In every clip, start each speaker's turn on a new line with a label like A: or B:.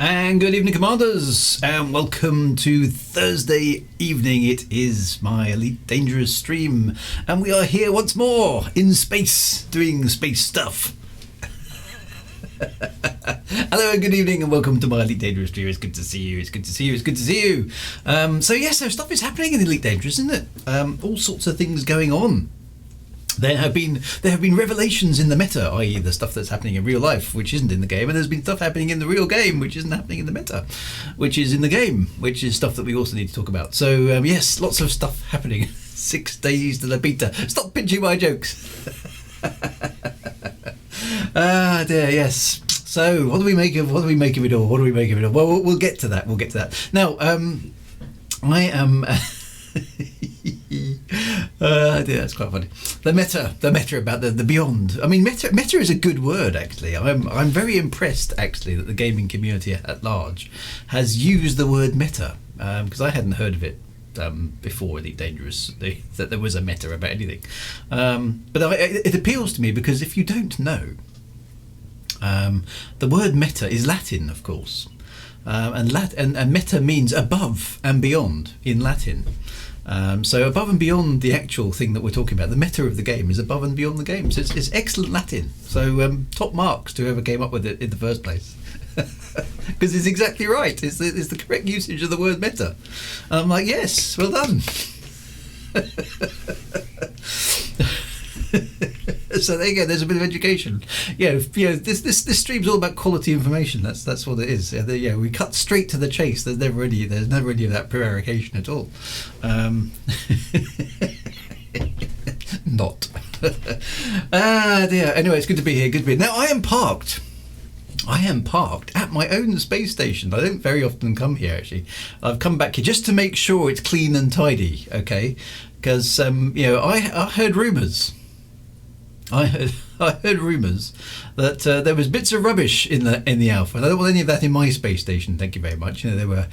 A: And good evening, Commanders, and welcome to Thursday evening. It is my Elite Dangerous stream, and we are here once more in space, doing space stuff. Hello and good evening and welcome to my Elite Dangerous stream. It's good to see you, it's good to see you, it's good to see you. So stuff is happening in Elite Dangerous, isn't it? All sorts of things going on. There have been revelations in the meta, i.e. the stuff that's happening in real life, which isn't in the game, and there's been stuff happening in the real game, which isn't happening in the meta, which is in the game, which is stuff that we also need to talk about. So yes, lots of stuff happening. 6 days to the beta. Stop pinching my jokes. Ah dear, yes. So what do we make of it all? Well, we'll get to that. Now, I am. Dear, that's quite funny. The meta about the beyond. I mean, meta is a good word, actually. I'm very impressed, actually, that the gaming community at large has used the word meta, because I hadn't heard of it before Elite Dangerous, that there was a meta about anything. But it appeals to me because if you don't know, the word meta is Latin, of course, and meta means above and beyond in Latin. So above and beyond the actual thing that we're talking about, the meta of the game is above and beyond the game. So it's excellent Latin. So top marks to whoever came up with it in the first place. Because it's exactly right. It's the correct usage of the word meta. And I'm like, yes, well done. So there you go. There's a bit of education. This stream's all about quality information. That's what it is. We cut straight to the chase. There's never any of that prevarication at all. Not. Dear. Anyway, it's good to be here. Now I am parked at my own space station. I don't very often come here, actually. I've come back here just to make sure it's clean and tidy. Okay, because I heard rumours. I heard rumours that there was bits of rubbish in the alpha, and I don't want any of that in my space station. Thank you very much. There were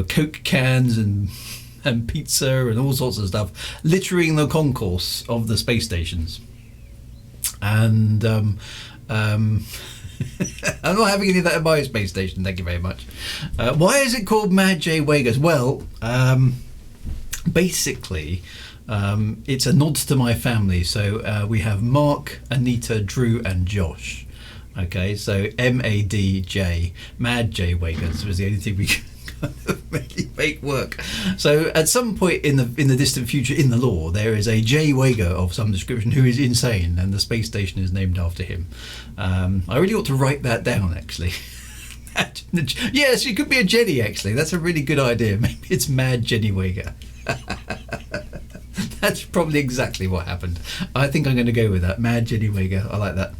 A: Coke cans and pizza and all sorts of stuff littering the concourse of the space stations, and I'm not having any of that in my space station. Thank you very much. Why is it called Mad J Wagers? Well, basically. It's a nod to my family. So we have Mark, Anita, Drew, and Josh. Okay, so MADJ, Mad J Wagers was the only thing we could kind of really make work. So at some point in the distant future, in the lore, there is a J Wager of some description who is insane, and the space station is named after him. I really ought to write that down, actually. Yes, it could be a Jenny, actually. That's a really good idea. Maybe it's Mad Jenny Wager. That's probably exactly what happened. I think I'm going to go with that. Mad Jenny Wager. I like that.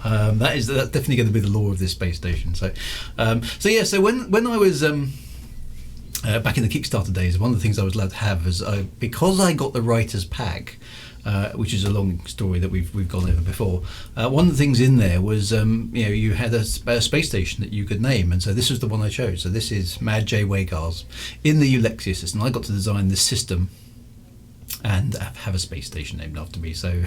A: That's definitely going to be the lore of this space station. So when I was back in the Kickstarter days, one of the things I was allowed to have is because I got the writer's pack, which is a long story that we've gone over before. One of the things in there was you had a space station that you could name, and so this was the one I chose. So this is Mad J Wagars in the Eulexia system. I got to design this system and have a space station named after me. So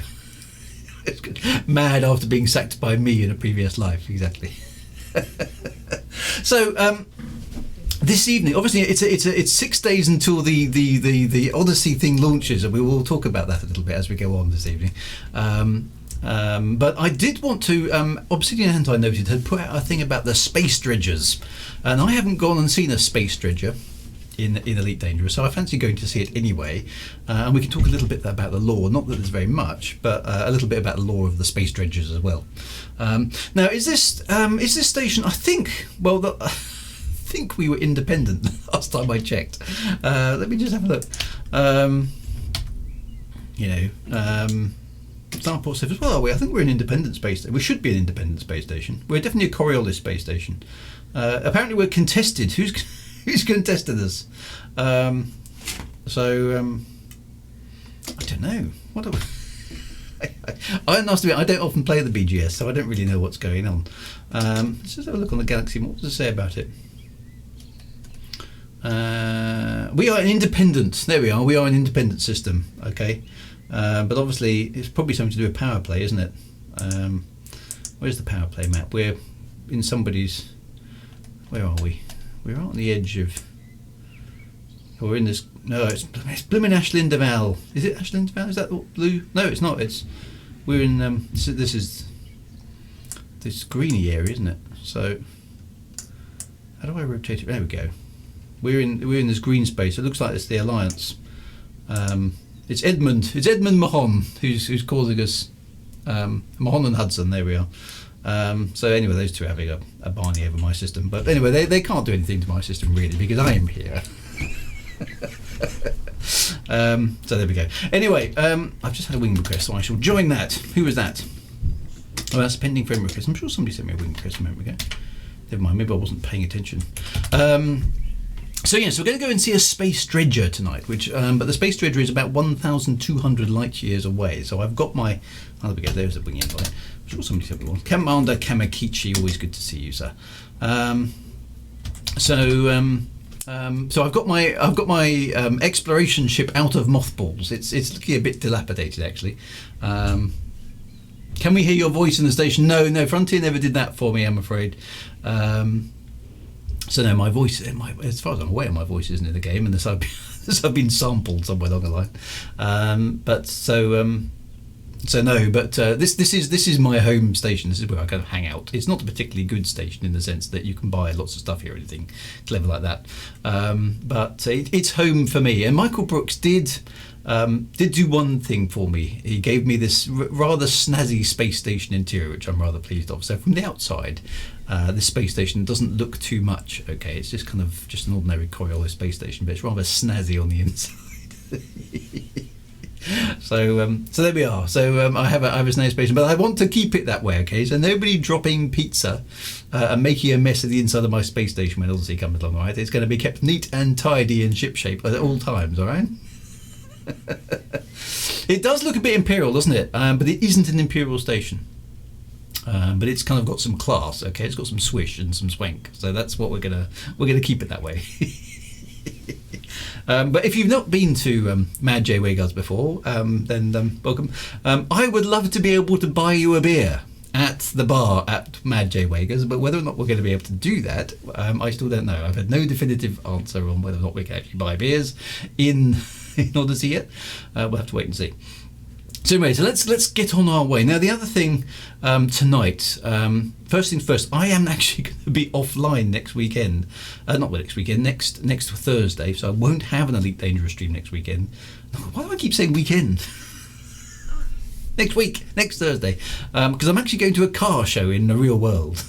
A: it's good. Mad after being sacked by me in a previous life, exactly. So. This evening, obviously, it's 6 days until the Odyssey thing launches, and we will talk about that a little bit as we go on this evening. But I did want to. Obsidian Ant, I noted, had put out a thing about the Space Dredgers, and I haven't gone and seen a Space Dredger in Elite Dangerous, so I fancy going to see it anyway. And we can talk a little bit about the lore. Not that there's very much, but a little bit about the lore of the Space Dredgers as well. Now, is this station? I think. Well, I think we were independent last time I checked. Let me just have a look. Starport says, well, are we? I think we're an independent space station. We should be an independent space station. We're definitely a Coriolis space station. Apparently we're contested. Who's contested us? I don't know. What do I must admit, I don't often play the BGS, so I don't really know what's going on. Let's just have a look on the Galaxy. What does it say about it? We are an independent. There we are. We are an independent system. Okay, but obviously it's probably something to do with power play, isn't it? Where's the power play map? We're in somebody's where are we? We're on the edge of. We're in this. No, it's blooming Ashland Val. Is it Ashland Val? Is that blue? No, it's not. We're in. This is this greeny area, isn't it? So how do I rotate it? There we go. We're in this green space. It looks like it's the Alliance. It's Edmund. It's Edmund Mahon who's causing us. Mahon and Hudson. There we are. So anyway, those two are having a barney over my system. But anyway, they can't do anything to my system really because I am here. So there we go. Anyway, I've just had a wing request, so I shall join that. Who was that? Oh, that's a pending friend request. I'm sure somebody sent me a wing request a moment ago. Never mind, maybe I wasn't paying attention. So yes, we're going to go and see a space dredger tonight, but the space dredger is about 1,200 light years away. So I've got my, oh, there we go, there's a wing invite. I'm sure somebody sent me one. Commander Kamakichi, always good to see you, sir. So I've got my exploration ship out of mothballs. It's looking a bit dilapidated actually. Can we hear your voice in the station? No, Frontier never did that for me, I'm afraid. So no, my voice, as far as I'm aware, my voice isn't in the game unless I've been sampled somewhere along the line. This is my home station. This is where I kind of hang out. It's not a particularly good station in the sense that you can buy lots of stuff here or anything clever like that. But it's home for me. And Michael Brooks did do one thing for me. He gave me this rather snazzy space station interior, which I'm rather pleased of. So from the outside, this space station doesn't look too much. Okay, it's just kind of just an ordinary Coriolis space station, but it's rather snazzy on the inside. So there we are. So I have a snazzy station, but I want to keep it that way. Okay, so nobody dropping pizza and making a mess of the inside of my space station when Odyssey comes along. All right, it's going to be kept neat and tidy and shipshape at all times. All right. It does look a bit imperial, doesn't it? But it isn't an imperial station. But it's kind of got some class. Okay, it's got some swish and some swank. So that's what we're gonna keep it that way. But if you've not been to Mad J Wayguards before, then welcome. I would love to be able to buy you a beer at the bar at Mad J Wayguards, but whether or not we're going to be able to do that, I still don't know. I've had no definitive answer on whether or not we can actually buy beers in Odyssey yet. We'll have to wait and see. So anyway, so let's get on our way. Now the other thing tonight, first things first, I am actually going to be offline next weekend. Not next weekend, next Thursday. So I won't have an Elite Dangerous stream next weekend. Why do I keep saying weekend? Next Thursday, because I'm actually going to a car show in the real world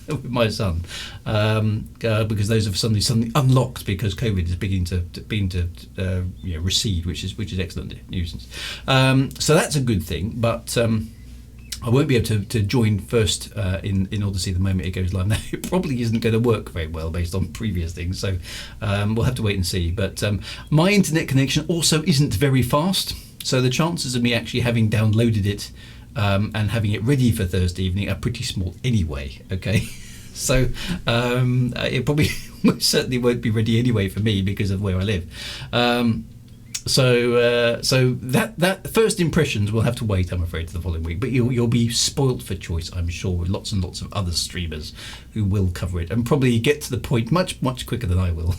A: with my son, because those have suddenly unlocked because COVID is beginning to recede, which is excellent news. So that's a good thing, but I won't be able to join first in Odyssey the moment it goes live. Now it probably isn't going to work very well based on previous things, so we'll have to wait and see. But my internet connection also isn't very fast. So the chances of me actually having downloaded it and having it ready for Thursday evening are pretty small anyway, okay? So it probably most certainly won't be ready anyway for me because of where I live. So that first impressions will have to wait, I'm afraid, to the following week. But you'll be spoilt for choice, I'm sure, with lots and lots of other streamers who will cover it and probably get to the point much quicker than I will.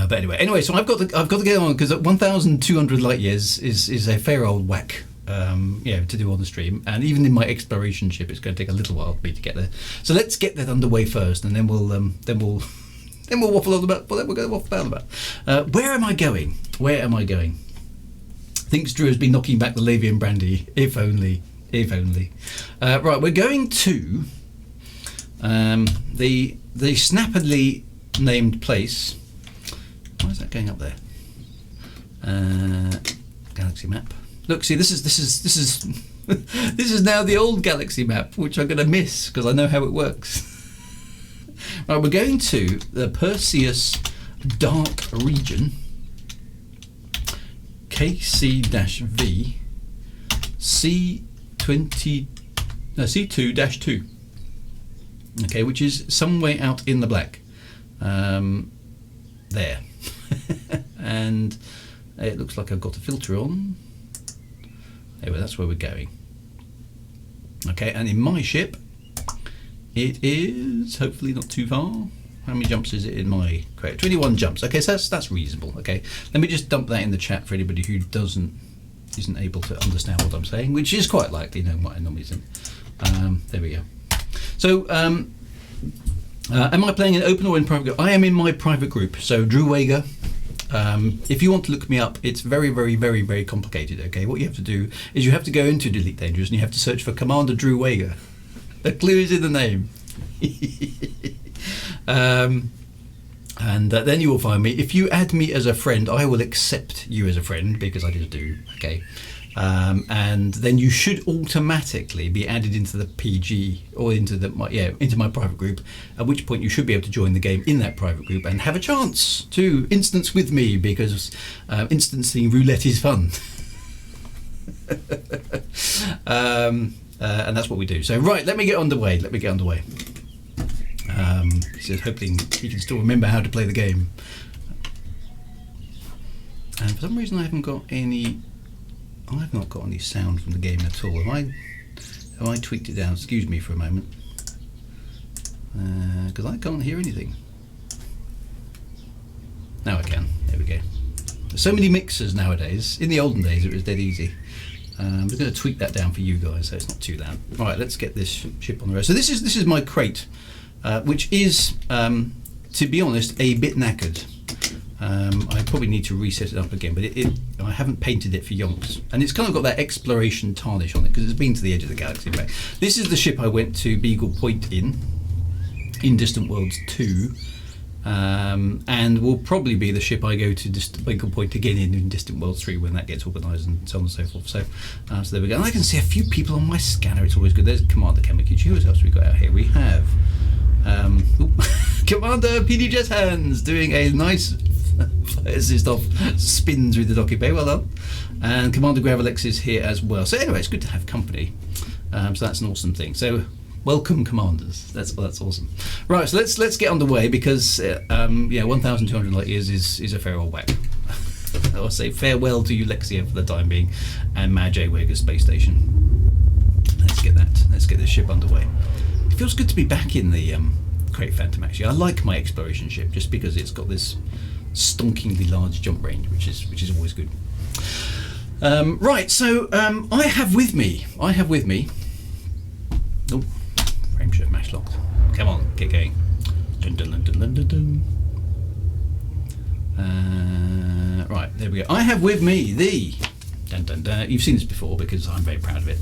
A: But anyway, so I've got to get on because 1,200 light years is a fair old whack, to do on the stream, and even in my exploration ship, it's going to take a little while for me to get there. So let's get that underway first, and then we'll waffle on about. Well, then we're going to waffle about. Where am I going? Thinks Drew has been knocking back the Lavian brandy. If only. Right, we're going to the snappily named place. Why is that going up there? Galaxy map. Look, see, this is this is now the old galaxy map, which I'm going to miss because I know how it works. Right, we're going to the Perseus Dark Region, KC-V, C2-2. Okay, which is some way out in the black. There. And it looks like I've got a filter on. Anyway, that's where we're going. Okay, and in my ship it is hopefully not too far. How many jumps is it in my crate? 21 jumps. Okay, so that's reasonable. Okay, let me just dump that in the chat for anybody who isn't able to understand what I'm saying, which is quite likely. No, what I normally think. There we go. So, am I playing in open or in private group? I am in my private group. So, Drew Wager. If you want to look me up, it's very, very, very, very complicated. Okay, what you have to do is you have to go into Elite Dangerous and you have to search for Commander Drew Wager. The clue is in the name. And then you will find me. If you add me as a friend, I will accept you as a friend because I just do. Okay, and then you should automatically be added into the PG or into my private group. At which point you should be able to join the game in that private group and have a chance to instance with me because instancing roulette is fun. And that's what we do. So right, let me get underway. So hopefully he can still remember how to play the game. And for some reason I've not got any sound from the game at all. Have I tweaked it down? Excuse me for a moment. Because I can't hear anything. Now I can. There we go. There's so many mixers nowadays. In the olden days it was dead easy. I'm just going to tweak that down for you guys so it's not too loud. Right, let's get this ship on the road. So this is my crate, which is, to be honest, a bit knackered. I probably need to reset it up again, but I haven't painted it for yonks. And it's kind of got that exploration tarnish on it because it's been to the edge of the galaxy. Back. This is the ship I went to Beagle Point in Distant Worlds 2. And will probably be the ship I go to Beagle Point again in Distant Worlds 3 when that gets organised and so on and so forth. So there we go. And I can see a few people on my scanner. It's always good. There's Commander Kamakichi. What else we got out here? We have Commander PD Jet Hands doing a nice assist off spin through the docking bay. Well done. And Commander Gravelex is here as well. So anyway, it's good to have company. So that's an awesome thing. So welcome, commanders. That's awesome. Right, so let's get underway because 1,200 light years is a fair old whack. I'll say farewell to Eulexia for the time being, and Mad J Wager Space Station. Let's get this ship underway. It feels good to be back in the Crate Phantom. Actually, I like my exploration ship just because it's got this stonkingly large jump range, which is always good. Right, so I have with me. Oh. Frameshift mash locked. Come on, get going. Dun, dun, dun, dun, dun, dun. Right, there we go. I have with me the you've seen this before because I'm very proud of it.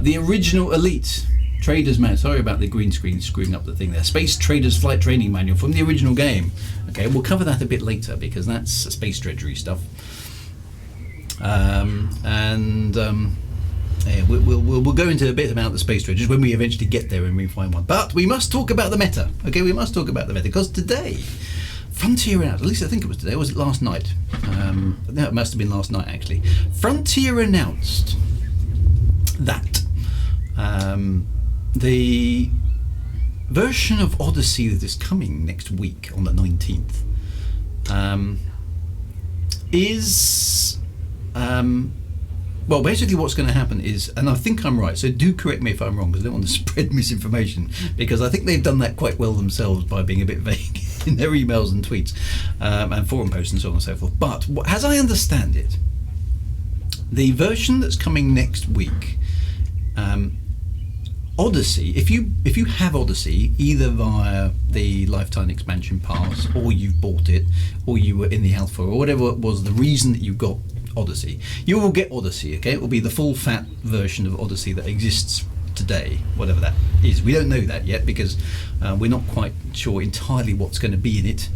A: The original Elite Traders Manual. Sorry about the green screen screwing up the thing there. Space Traders Flight Training Manual from the original game. Okay, we'll cover that a bit later because that's space dredgery stuff. Yeah, we'll go into a bit about the Space Dredgers when we eventually get there and we find one. But we must talk about the meta. Okay, we must talk about the meta because today, Frontier announced, at least I think it was today, or was it last night? No, it must have been last night actually. Frontier announced that the version of Odyssey that is coming next week on the 19th is... well, basically what's going to happen is, and I think I'm right, so do correct me if I'm wrong because I don't want to spread misinformation, because I think they've done that quite well themselves by being a bit vague in their emails and tweets and forum posts and so on and so forth. But as I understand it, the version that's coming next week, Odyssey, if you have Odyssey either via the Lifetime Expansion Pass or you've bought it or you were in the alpha or whatever was the reason that you got Odyssey, you will get Odyssey. Okay, it will be the full fat version of Odyssey that exists today, whatever that is. We don't know that yet because we're not quite sure entirely what's going to be in it,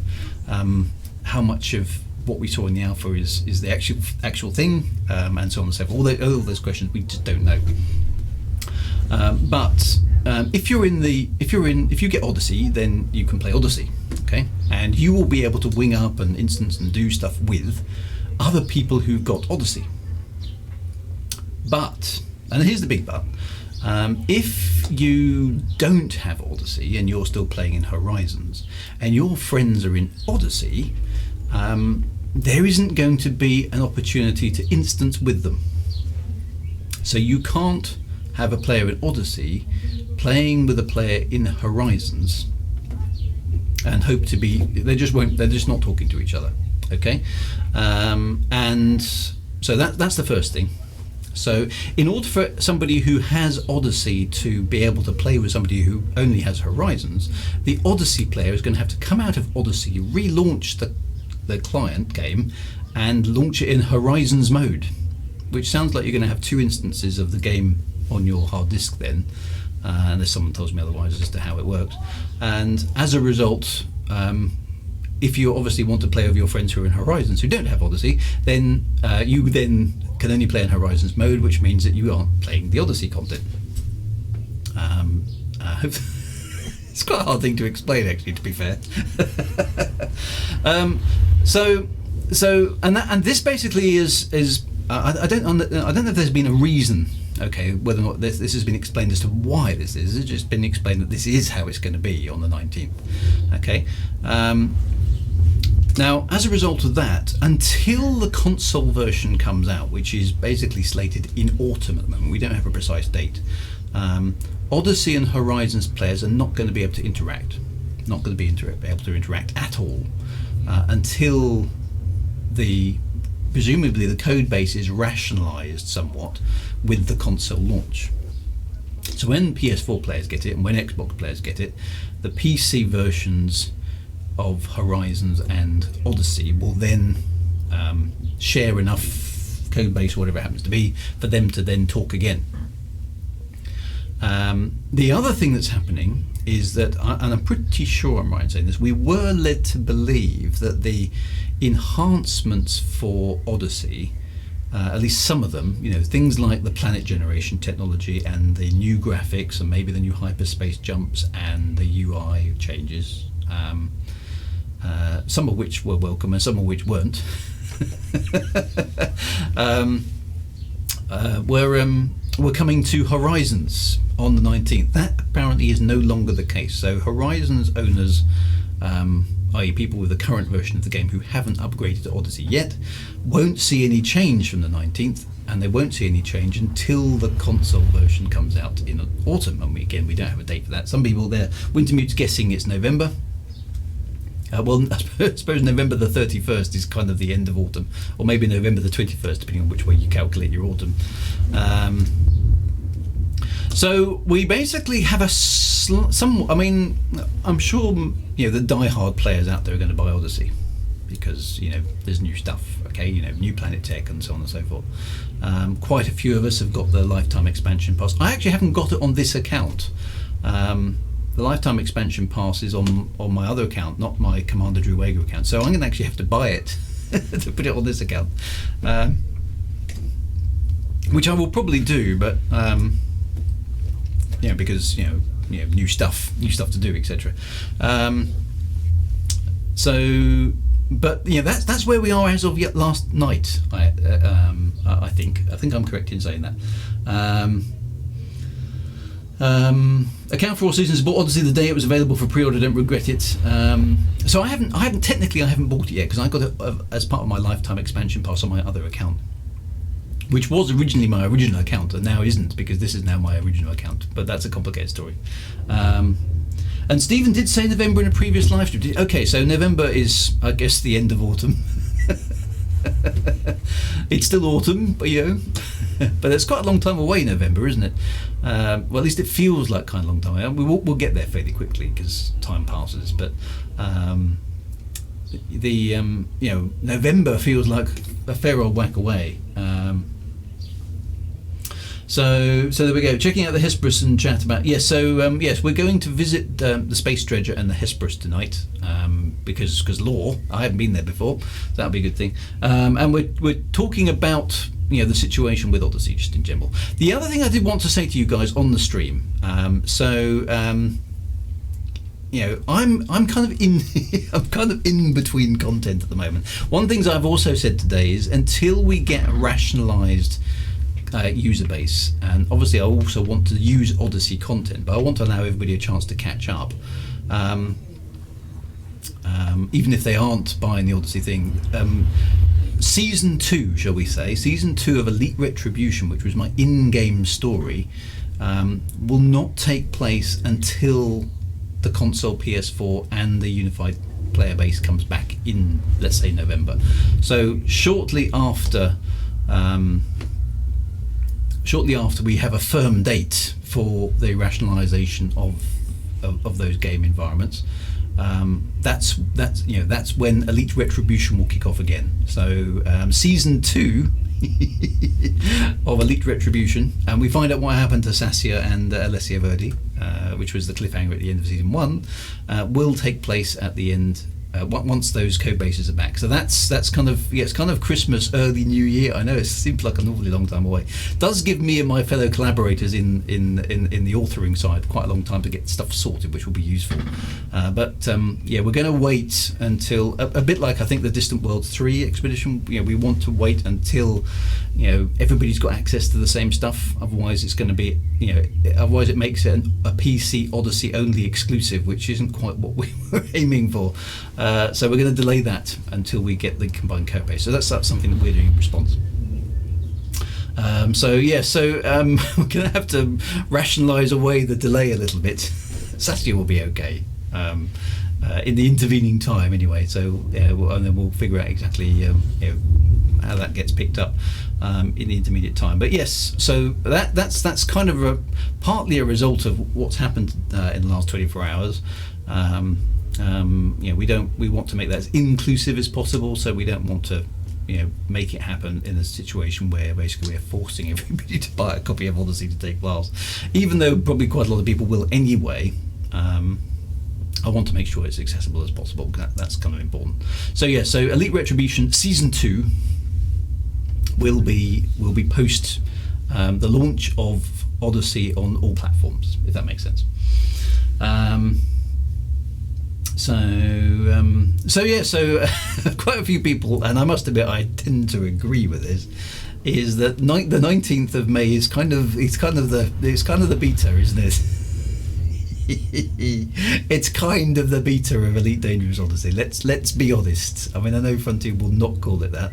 A: how much of what we saw in the alpha is the actual thing, and so on and so forth. All those questions we just don't know. But if you get Odyssey, then you can play Odyssey, okay, and you will be able to wing up and instance and do stuff with other people who've got Odyssey. But, and here's the big but, if you don't have Odyssey and you're still playing in Horizons and your friends are in Odyssey, there isn't going to be an opportunity to instance with them. So you can't have a player in Odyssey playing with a player in Horizons and hope to be, they're just not talking to each other. Okay, and so that's the first thing. So in order for somebody who has Odyssey to be able to play with somebody who only has Horizons, the Odyssey player is going to have to come out of Odyssey, relaunch the client game, and launch it in Horizons mode, which sounds like you're going to have two instances of the game on your hard disk then, unless someone tells me otherwise as to how it works. And as a result, if you obviously want to play with your friends who are in Horizons who don't have Odyssey, then you then can only play in Horizons mode, which means that you aren't playing the Odyssey content. It's quite a hard thing to explain, actually, to be fair. And this basically is I don't know if there's been a reason. Okay, whether or not this has been explained as to why this is. It's just been explained that this is how it's going to be on the 19th. Okay. Now, as a result of that, until the console version comes out, which is basically slated in autumn at the moment, we don't have a precise date, Odyssey and Horizons players are not going to be able to interact. Not going to be able to interact at all until presumably the code base is rationalized somewhat with the console launch. So when PS4 players get it and when Xbox players get it, the PC versions of Horizons and Odyssey will then share enough code base, whatever it happens to be, for them to then talk again. The other thing that's happening is that, and I'm pretty sure I'm right in saying this, we were led to believe that the enhancements for Odyssey, at least some of them, things like the planet generation technology and the new graphics and maybe the new hyperspace jumps and the UI changes, some of which were welcome and some of which weren't, were coming to Horizons on the 19th. That apparently is no longer the case. So Horizons owners, i.e. people with the current version of the game who haven't upgraded to Odyssey yet, won't see any change from the 19th, and they won't see any change until the console version comes out in autumn. And we don't have a date for that. Some people there, Wintermute's guessing it's November. Well, I suppose November the 31st is kind of the end of autumn, or maybe November the 21st, depending on which way you calculate your autumn. So we basically have I'm sure the die-hard players out there are going to buy Odyssey because there's new stuff, okay, new planet tech and so on and so forth. Quite a few of us have got the lifetime expansion pass. I actually haven't got it on this account. The lifetime expansion pass is on my other account, not my Commander Drew Wager account. So I'm going to actually have to buy it to put it on this account, which I will probably do. But because new stuff to do, etc. That's where we are as of last night. I think I'm correct in saying that. Account for all seasons, bought Odyssey the day it was available for pre-order. Don't regret it. So I haven't bought it yet because I got it as part of my lifetime expansion pass on my other account, which was originally my original account and now isn't because this is now my original account. But that's a complicated story. And Stephen did say November in a previous live stream. Okay, so November is, I guess, the end of autumn. It's still autumn, but but it's quite a long time away, November, isn't it? Well, at least it feels like kind of a long time away. We'll get there fairly quickly because time passes. But November feels like a fair old whack away. So there we go. Checking out the Hesperus and chat about yes, we're going to visit the Space Dredger and the Hesperus tonight because lore. I haven't been there before, so that'll be a good thing. And we're talking about the situation with Odyssey just in general. The other thing I did want to say to you guys on the stream. I'm kind of in I'm kind of in between content at the moment. One of the things I've also said today is until we get a rationalized user base, and obviously I also want to use Odyssey content, but I want to allow everybody a chance to catch up, even if they aren't buying the Odyssey thing. Season 2, shall we say, Season 2 of Elite Retribution, which was my in-game story, will not take place until the console PS4 and the unified player base comes back in, let's say, November. So shortly after we have a firm date for the rationalization of those game environments, that's when Elite Retribution will kick off again. So season 2 of Elite Retribution, and we find out what happened to Sassia and Alessia Verdi, which was the cliffhanger at the end of season 1, will take place at the end once those code bases are back. So that's kind of, it's kind of Christmas, early New Year. I know it seems like an awfully long time away. It does give me and my fellow collaborators in the authoring side quite a long time to get stuff sorted, which will be useful. But we're going to wait until a bit like I think the Distant Worlds 3 expedition. We want to wait until everybody's got access to the same stuff. Otherwise, it's going to be otherwise it makes it a PC Odyssey only exclusive, which isn't quite what we were aiming for. So we're going to delay that until we get the combined code base. So that's something that we're doing in response. We're going to have to rationalise away the delay a little bit. Saskia will be okay in the intervening time anyway. So and then we'll figure out exactly how that gets picked up in the intermediate time. But yes, so that's kind of partly a result of what's happened in the last 24 hours. We want to make that as inclusive as possible, so we don't want to make it happen in a situation where basically we're forcing everybody to buy a copy of Odyssey to take class, even though probably quite a lot of people will anyway. I want to make sure it's accessible as possible. That's kind of important. So Elite Retribution Season 2 will be post the launch of Odyssey on all platforms, if that makes sense. So quite a few people, and I must admit I tend to agree with this, is that the 19th of May is kind of the beta, isn't it? It's kind of the beta of Elite Dangerous Odyssey. Let's be honest. I mean, I know Frontier will not call it that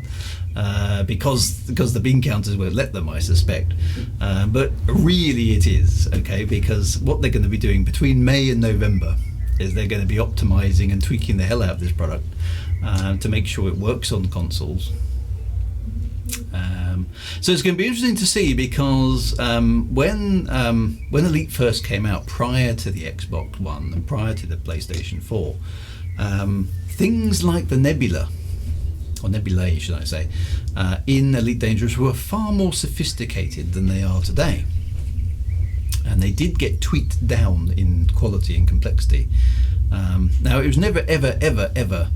A: because the bean counters won't let them, I suspect. But really, it is, okay, because what they're going to be doing between May and November is they're going to be optimizing and tweaking the hell out of this product to make sure it works on consoles. So it's going to be interesting to see, because when Elite first came out, prior to the Xbox One and prior to the PlayStation 4, things like the Nebula, or Nebulae should I say, in Elite Dangerous were far more sophisticated than they are today. And they did get tweaked down in quality and complexity. Now, it was never, ever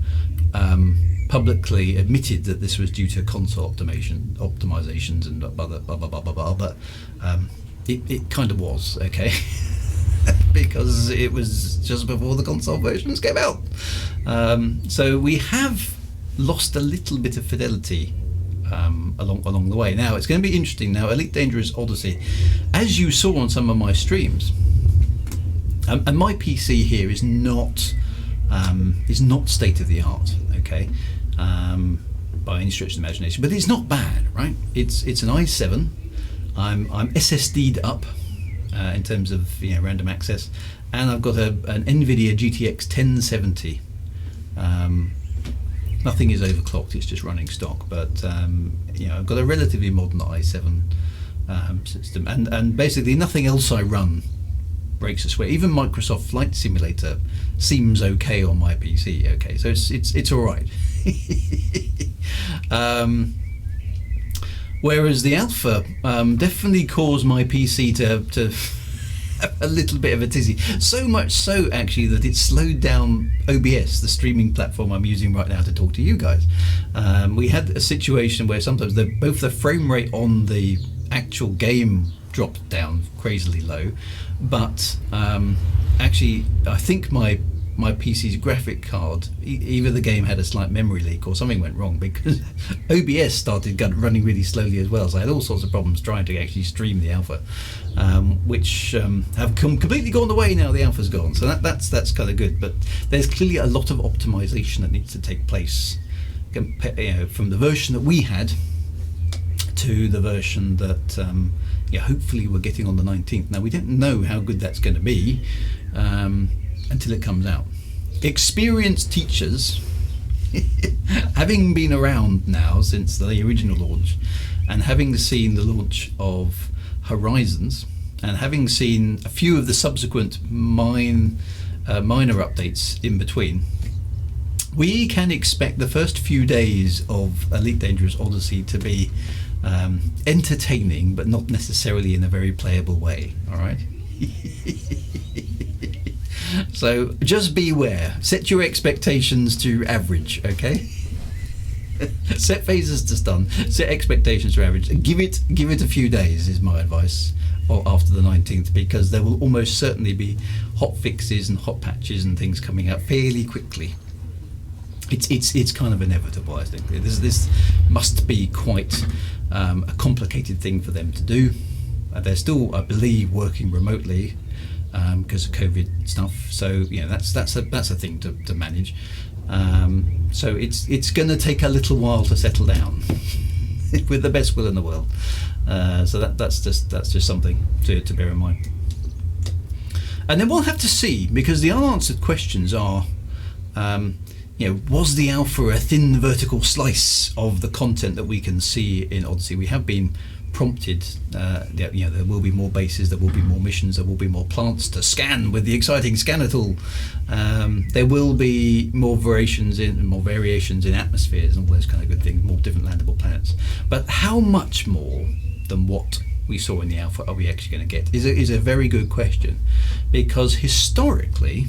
A: publicly admitted that this was due to console optimizations and blah, blah, blah, blah, blah, blah, but it kind of was, okay? Because it was just before the console versions came out. So we have lost a little bit of fidelity along the way. Now it's going to be interesting. Now, Elite Dangerous Odyssey, as you saw on some of my streams, and my PC here is not state of the art, okay, by any stretch of the imagination, but it's not bad, right? It's an i7. I'm SSD'd up in terms of random access, and I've got an NVIDIA GTX 1070. Nothing is overclocked, it's just running stock, but I've got a relatively modern i7 system, and basically nothing else I run breaks a sweat. Even Microsoft Flight Simulator seems okay on my PC, okay, so it's all right. Whereas the alpha definitely caused my PC to a little bit of a tizzy, so much so actually that it slowed down OBS, the streaming platform I'm using right now to talk to you guys. We had a situation where sometimes both the frame rate on the actual game dropped down crazily low, but actually I think my PC's graphic card, either the game had a slight memory leak or something went wrong, because OBS started running really slowly as well. So I had all sorts of problems trying to actually stream the alpha, which have completely gone away now the alpha's gone. So that's kind of good. But there's clearly a lot of optimization that needs to take place, from the version that we had to the version that yeah, hopefully we're getting on the 19th. Now we don't know how good that's going to be until it comes out. Experienced teachers, having been around now since the original launch, and having seen the launch of Horizons, and having seen a few of the subsequent minor updates in between, we can expect the first few days of Elite Dangerous Odyssey to be entertaining, but not necessarily in a very playable way. All right. So just beware. Set your expectations to average. Okay. Set phases to stun. Set expectations to average. Give it a few days is my advice. Or after the 19th, because there will almost certainly be hot fixes and hot patches and things coming out fairly quickly. It's kind of inevitable, I think. This must be quite a complicated thing for them to do. They're still, I believe, working remotely because of COVID stuff. So that's a thing to manage. So it's going to take a little while to settle down, with the best will in the world. So that's just something to bear in mind. And then we'll have to see, because the unanswered questions are. Was the alpha a thin vertical slice of the content that we can see in Odyssey? We have been prompted, there will be more bases, there will be more missions, there will be more plants to scan with the exciting scanner tool. There will be more variations in atmospheres and all those kind of good things, more different landable planets. But how much more than what we saw in the alpha are we actually going to get is a very good question, because historically,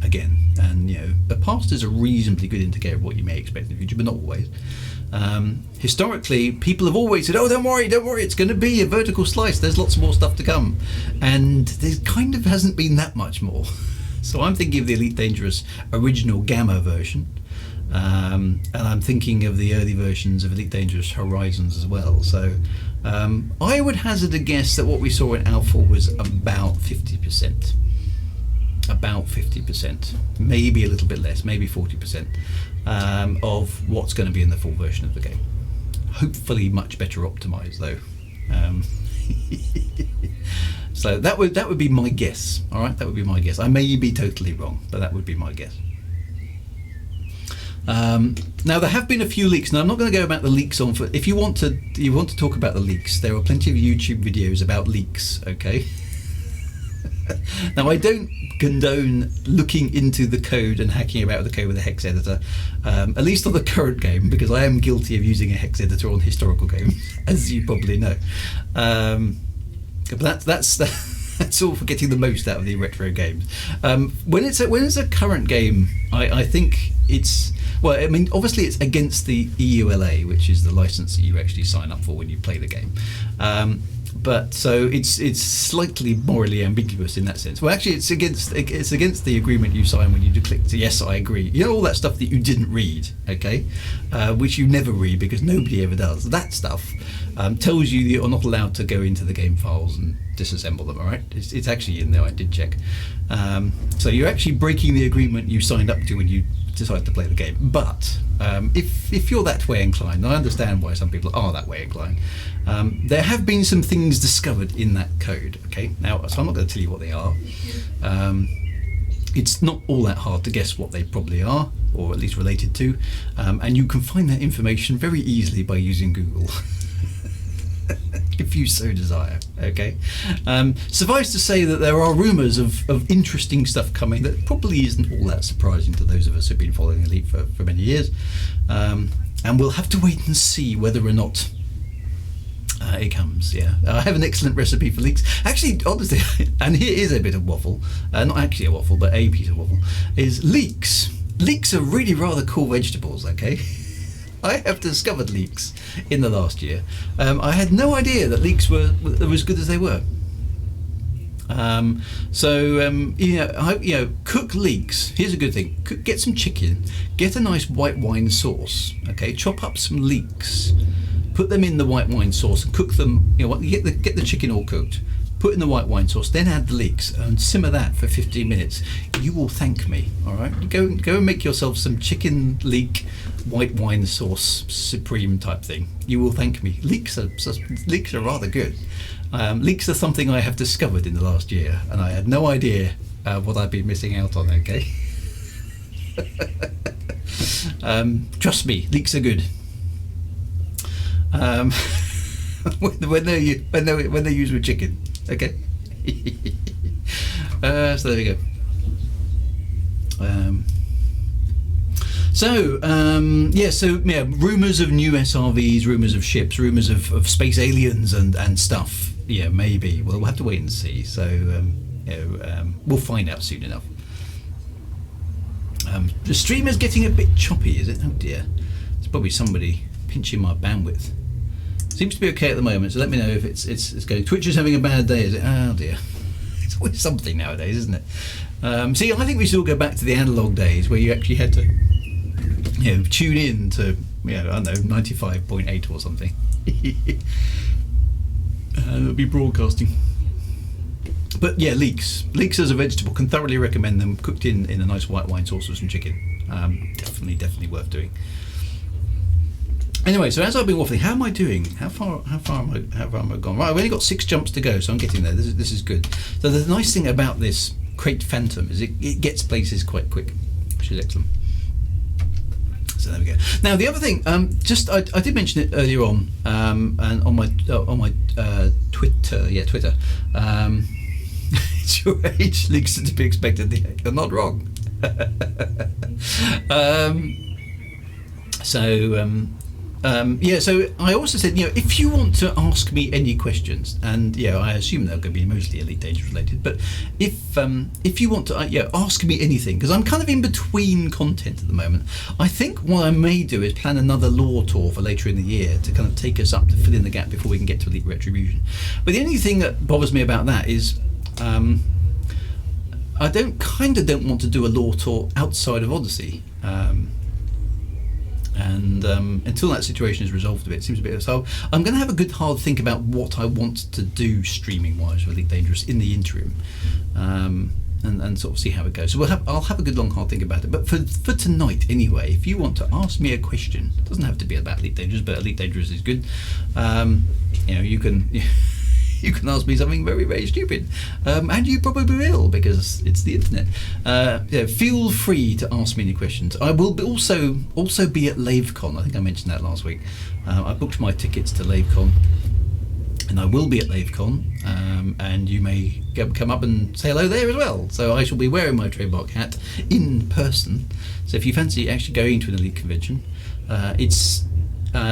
A: again, and the past is a reasonably good indicator of what you may expect in the future, but not always. Historically, people have always said, "Oh, don't worry, it's going to be a vertical slice. There's lots more stuff to come," and there kind of hasn't been that much more. So I'm thinking of the Elite Dangerous original Gamma version, and I'm thinking of the early versions of Elite Dangerous Horizons as well. So I would hazard a guess that what we saw in Alpha was about 50%. About 50%, maybe a little bit less, maybe 40% of what's going to be in the full version of the game. Hopefully much better optimized though. So that would be my guess. All right, that would be my guess. I may be totally wrong, but that would be my guess. Now there have been a few leaks. Now I'm not going to go about the leaks on. If you want to talk about the leaks, there are plenty of YouTube videos about leaks. Okay. Now I don't condone looking into the code and hacking about the code with a hex editor, at least on the current game, because I am guilty of using a hex editor on historical games, as you probably know. But that's all for getting the most out of the retro games. When it's a current game, I think it's, well, I mean, obviously it's against the EULA, which is the license that you actually sign up for when you play the game. But so it's slightly morally ambiguous in that sense. Well, actually, it's against the agreement you sign when you click yes, I agree. All that stuff that you didn't read, okay, which you never read because nobody ever does. That stuff tells you that you're not allowed to go into the game files and disassemble them. All right, it's actually in there. I did check. So you're actually breaking the agreement you signed up to when you decide to play the game. But if you're that way inclined, I understand why some people are that way inclined. There have been some things discovered in that code. Okay, now so I'm not going to tell you what they are. It's not all that hard to guess what they probably are, or at least related to, and you can find that information very easily by using Google. If you so desire, okay? Suffice to say that there are rumours of interesting stuff coming that probably isn't all that surprising to those of us who've been following Elite for many years. And we'll have to wait and see whether or not it comes, yeah. I have an excellent recipe for leeks. Actually, honestly, and here is a bit of waffle, not actually a waffle, but a piece of waffle, is leeks. Leeks are really rather cool vegetables, okay? I have discovered leeks in the last year. I had no idea that leeks were as good as they were. Cook leeks. Here's a good thing: get some chicken, get a nice white wine sauce. Okay, chop up some leeks, put them in the white wine sauce, and cook them. Get the chicken all cooked. put in the white wine sauce, then add the leeks and simmer that for 15 minutes. You will thank me. All right, go and make yourself some chicken leek white wine sauce supreme type thing. You will thank me. Leeks are rather good. Leeks are something I have discovered in the last year, and I had no idea what I'd been missing out on. Okay. Trust me, leeks are good. when they're used with chicken. Okay. So there we go. Rumours of new SRVs, rumours of ships, rumours of space aliens and stuff. Yeah, maybe. Well, we'll have to wait and see. So we'll find out soon enough. The streamer's getting a bit choppy, is it? Oh dear. It's probably somebody pinching my bandwidth. Seems to be okay at the moment, so let me know if it's going. Twitch is having a bad day, is it? Oh dear. It's always something nowadays, isn't it? See, I think we should all go back to the analog days where you actually had to, tune in to, I don't know, 95.8 or something. It'll be broadcasting. But yeah, leeks as a vegetable, can thoroughly recommend them cooked in a nice white wine sauce with some chicken. Definitely worth doing. Anyway, so as I've been waffling, how am I doing? How far am I gone? Right, I've only got 6 jumps to go, so I'm getting there. This is good. So the nice thing about this Crate Phantom is it gets places quite quick, which is excellent. So there we go. Now the other thing, I did mention it earlier on, and on my Twitter. It's your age, leaks to be expected. They're not wrong. So I also said, if you want to ask me any questions, and I assume they're going to be mostly Elite Dangerous related, but if you want to ask me anything, because I'm kind of in between content at the moment, I think what I may do is plan another lore tour for later in the year to kind of take us up to fill in the gap before we can get to Elite Retribution. But the only thing that bothers me about that is I don't want to do a lore tour outside of Odyssey. And until that situation is resolved a bit, it seems a bit. So I'm going to have a good hard think about what I want to do streaming wise with Elite Dangerous in the interim, and sort of see how it goes. So I'll have a good long hard think about it. But for tonight anyway, if you want to ask me a question, it doesn't have to be about Elite Dangerous, but Elite Dangerous is good. You can. You can ask me something very, very stupid, and you probably will, because it's the internet. Feel free to ask me any questions. I will also be at LaveCon. I think I mentioned that last week. I booked my tickets to LaveCon, and I will be at LaveCon, and you may come up and say hello there as well. So I shall be wearing my trademark hat in person. So if you fancy actually going to an Elite convention, it's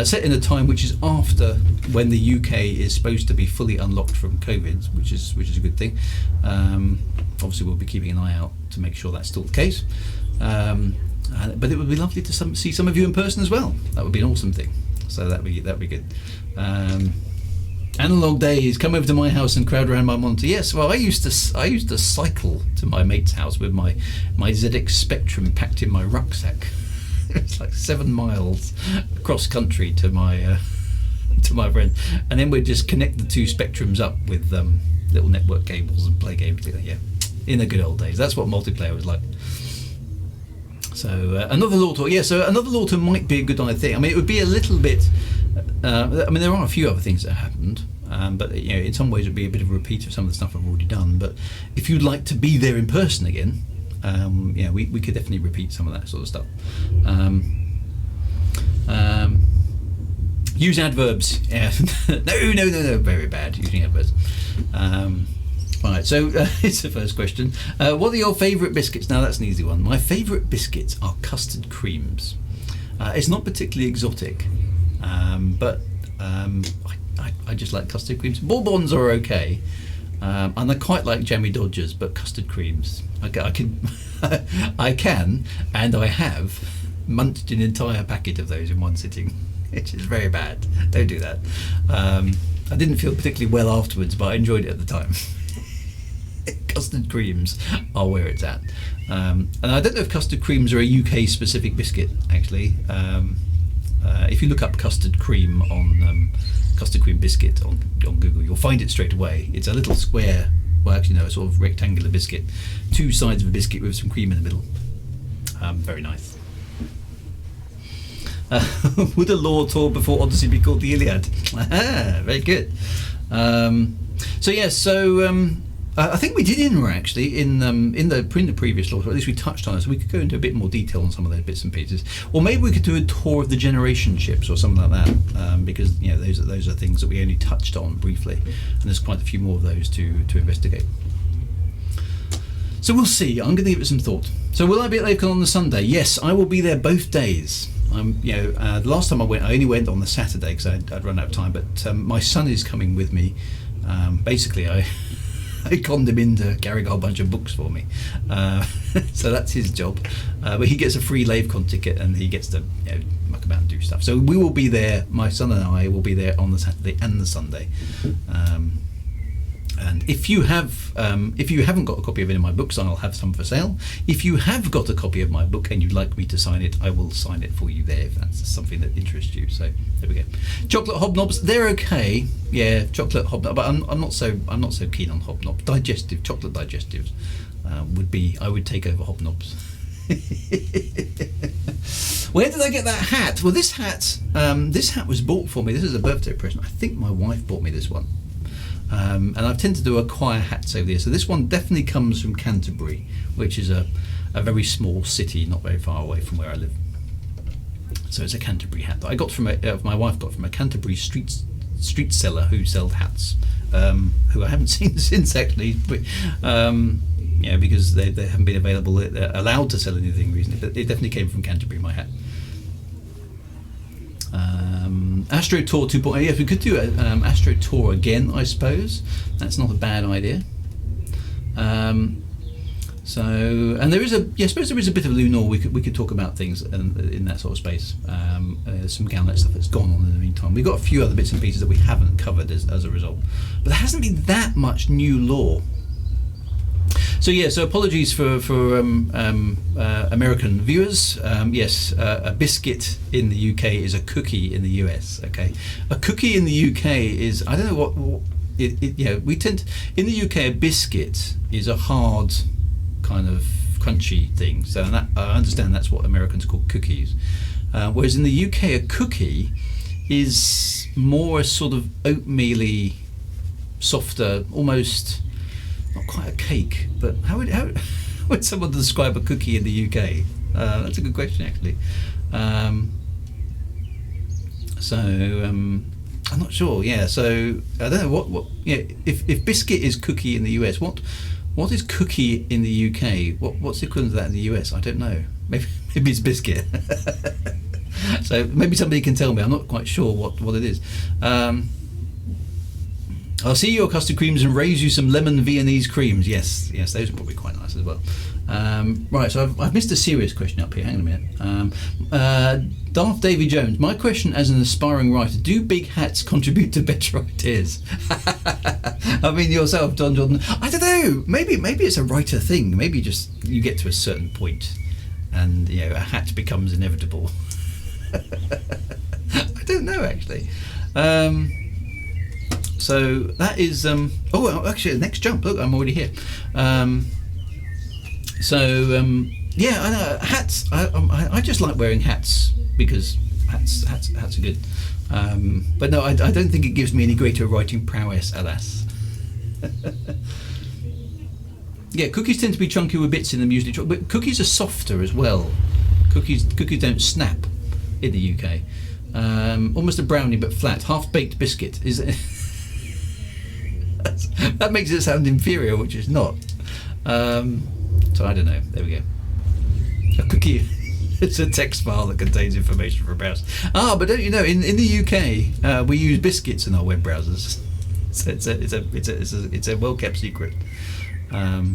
A: set in a time which is after when the UK is supposed to be fully unlocked from COVID, which is a good thing. Obviously, we'll be keeping an eye out to make sure that's still the case. But it would be lovely to see some of you in person as well. That would be an awesome thing. So that'd be good. Analog days. Come over to my house and crowd around my monitor. Yes, well, I used to cycle to my mate's house with my ZX Spectrum packed in my rucksack. It's like 7 miles across country to my friend, and then we'd just connect the 2 Spectrums up with little network cables and play games together. Yeah, in the good old days. That's what multiplayer was like. So another lore tour. Yeah, so another lore tour might be a good idea. I mean, it would be a little bit. There are a few other things that happened, but in some ways it would be a bit of a repeat of some of the stuff I've already done. But if you'd like to be there in person again. We could definitely repeat some of that sort of stuff. Use adverbs. Yeah. No, very bad using adverbs. Right, so it's the first question. What are your favourite biscuits? Now that's an easy one. My favourite biscuits are custard creams. It's not particularly exotic, but I just like custard creams. Bourbons are okay. And I quite like jammy Dodgers, but custard creams, I can, and I have munched an entire packet of those in one sitting, which is very bad. Don't do that. I didn't feel particularly well afterwards, but I enjoyed it at the time. Custard creams are where it's at. And I don't know if custard creams are a UK specific biscuit, actually. if you look up custard cream on custard cream biscuit on Google, you'll find it straight away. It's a little square, well actually no, a sort of rectangular biscuit, 2 sides of a biscuit with some cream in the middle. Very nice. Would a lore tour before Odyssey be called the Iliad? Very good. I think we did Inra actually in the previous lore, or at least we touched on it, so we could go into a bit more detail on some of those bits and pieces. Or maybe we could do a tour of the generation ships or something like that, because those are things that we only touched on briefly, and there's quite a few more of those to investigate. So we'll see. I'm going to give it some thought. So will I be at LaveCon on the Sunday? Yes, I will be there both days. The last time I went, I only went on the Saturday because I'd run out of time. But my son is coming with me. Basically, I conned him in to carry a whole bunch of books for me. So that's his job. But he gets a free LaveCon ticket and he gets to muck about and do stuff. So we will be there. My son and I will be there on the Saturday and the Sunday. And if you haven't got a copy of any of my books, I'll have some for sale. If you have got a copy of my book and you'd like me to sign it, I will sign it for you there if that's something that interests you. So there we go. Chocolate hobnobs, they're okay. Yeah, chocolate hobnob, but I'm not so keen on hobnobs. Chocolate digestives I would take over hobnobs. Where did I get that hat? Well, this hat was bought for me. This is a birthday present. I think my wife bought me this one. And I've tended to acquire hats over the years. So this one definitely comes from Canterbury, which is a very small city not very far away from where I live. So it's a Canterbury hat that I got from my wife got from a Canterbury street seller who sold hats, who I haven't seen since actually, but, because they haven't been available, allowed to sell anything recently. But it definitely came from Canterbury, my hat. Astro Tour 2.0. Yes, we could do Astro Tour again, I suppose. That's not a bad idea. And there is I suppose there is a bit of lunar. We could talk about things in that sort of space. There's some Galnet stuff that's gone on in the meantime. We've got a few other bits and pieces that we haven't covered as a result, but there hasn't been that much new lore. So apologies for American viewers. Yes, a biscuit in the UK is a cookie in the US. Okay, a cookie in the UK is, I don't know what we tend to, in the UK a biscuit is a hard kind of crunchy thing. So I understand that's what Americans call cookies. Whereas in the UK a cookie is more a sort of oatmeal-y, softer, almost. Not quite a cake, but how would someone describe a cookie in the UK? That's a good question, actually. I'm not sure. Yeah, so I don't know what. Yeah, if biscuit is cookie in the US, what is cookie in the UK? What's the equivalent of that in the US? I don't know. Maybe it's biscuit. So maybe somebody can tell me. I'm not quite sure what it is. I'll see your custard creams and raise you some lemon Viennese creams. Yes, those are probably quite nice as well. Right, so I've missed a serious question up here. Hang on a minute. Darth Davy Jones, my question as an aspiring writer: do big hats contribute to better ideas? I mean, yourself, John Jordan. I don't know. Maybe it's a writer thing. Maybe just you get to a certain point, and a hat becomes inevitable. I don't know actually. So that is actually the next jump. Look, I'm already here. I know hats. I just like wearing hats because hats are good. But no, I don't think it gives me any greater writing prowess, alas. Yeah, cookies tend to be chunky with bits in them usually, but cookies are softer as well. Cookies don't snap in the UK. Almost a brownie but flat. Half-baked biscuit is. That makes it sound inferior, which is not. So I don't know. There we go. A cookie. It's a text file that contains information for a browser. But don't you know? In the UK, we use biscuits in our web browsers. So it's a well kept secret. Go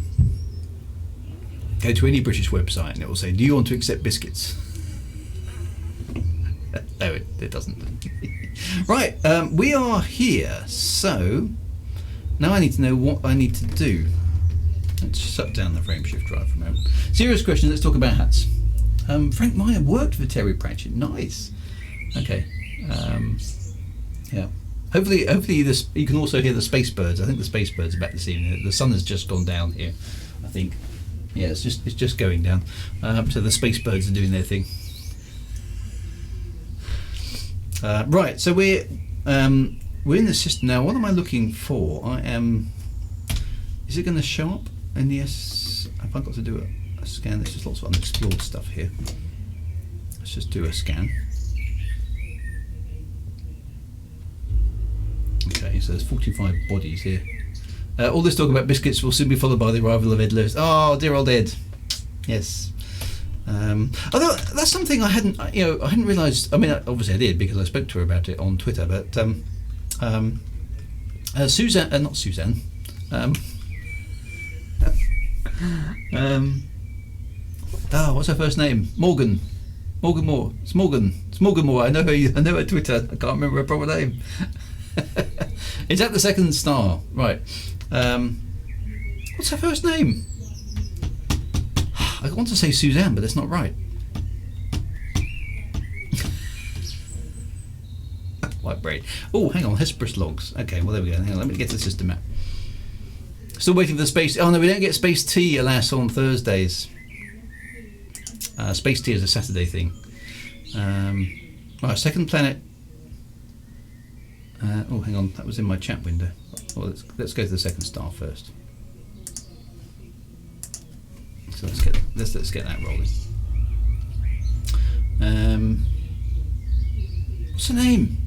A: to any British website and it will say, "Do you want to accept biscuits?" No, it doesn't. Right, we are here. So. Now I need to know what I need to do. Let's shut down the frameshift drive for a moment. Serious question, let's talk about hats. Frank Meyer worked for Terry Pratchett. Nice. Okay. Yeah. Hopefully this you can also hear the space birds. I think the space birds are back this evening. The sun has just gone down here, I think. Yeah, it's just going down. So the space birds are doing their thing. Right. So we're in the system now. What am I looking for? I am. Is it going to show up in the Have I got to do a scan? There's just lots of unexplored stuff here. Let's just do a scan. Okay, so there's 45 bodies here. All this talk about biscuits will soon be followed by the arrival of Ed Lewis. Oh, dear old Ed. Yes. Although that's something I hadn't realised. I mean, obviously I did because I spoke to her about it on Twitter. But Suzanne, not Suzanne. What's her first name? Morgan Moore. It's Morgan Moore. I know her Twitter. I can't remember her proper name. It's at the second star, right? What's her first name? I want to say Suzanne, but that's not right. White brain. Oh, hang on, Hesperus logs. Okay, well there we go. Hang on, let me get to the system map. Still waiting for the space. Oh no, we don't get space tea, alas, on Thursdays. Space tea is a Saturday thing. Right, second planet. Oh, hang on, that was in my chat window. Well, let's go to the second star first. So let's get that rolling. What's her name?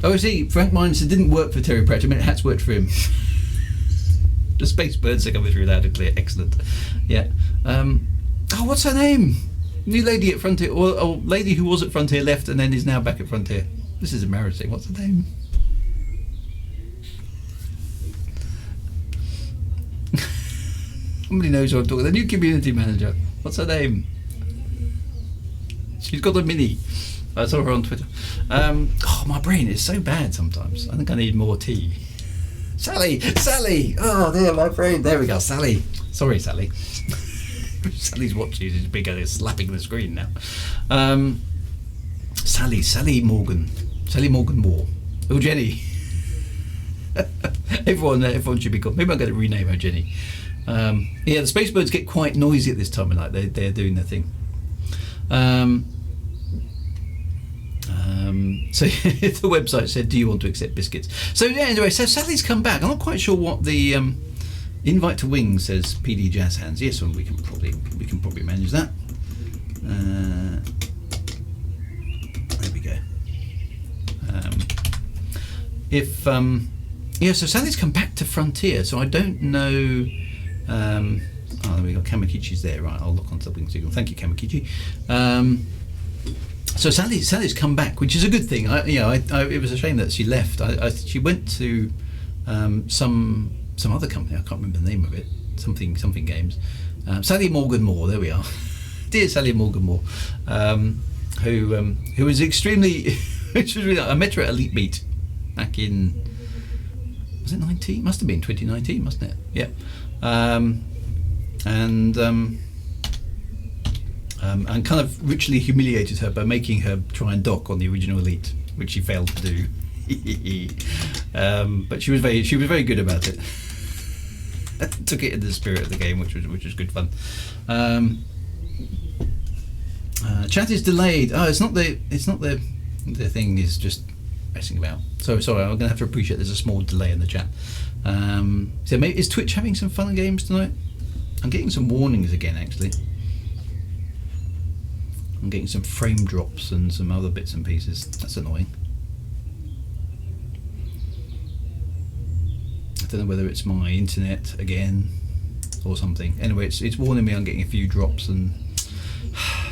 A: Oh, see, Frank Mines didn't work for Terry Pratchett. I mean, it has worked for him. The space birds are coming through loud and clear. Excellent. Yeah. What's her name? New lady at Frontier, or lady who was at Frontier left and then is now back at Frontier. This is embarrassing. What's her name? Somebody knows who I'm talking. The new community manager. What's her name? She's got a mini. I saw her on Twitter. My brain is so bad sometimes. I think I need more tea. Sally! Oh, there, my brain. There we go, Sally. Sorry, Sally. Sally's watching. She's big at it, slapping the screen now. Sally Morgan Moore. Oh, Jenny. everyone should be called. Maybe I'm going to rename her Jenny. The space birds get quite noisy at this time of night. They're doing their thing. So the website said, "Do you want to accept biscuits?" So yeah, anyway, so Sally's come back. I'm not quite sure what the invite to wings says. PD Jazz Hands. Yes, well, we can probably manage that. There we go. So Sally's come back to Frontier. So I don't know. There we go. Kamakichi's there. Right, I'll look onto the wing signal. Thank you, Kamakichi. So Sally's come back, which is a good thing. It was a shame that she left. She went to some other company. I can't remember the name of it. Something games. Sally Morgan Moore. There we are. Dear Sally Morgan Moore, who was extremely. I met her at Elite Meet back in. Was it 19? Must have been 2019, mustn't it? Yeah. And kind of richly humiliated her by making her try and dock on the original Elite, which she failed to do. But she was very good about it. Took it in the spirit of the game, which was good fun. Chat is delayed. Oh, it's not the thing is just messing about. So sorry, I'm going to have to appreciate there's a small delay in the chat. So maybe, is Twitch having some fun games tonight? I'm getting some warnings again, actually. I'm getting some frame drops and some other bits and pieces. That's annoying. I don't know whether it's my internet again or something. Anyway, it's warning me I'm getting a few drops and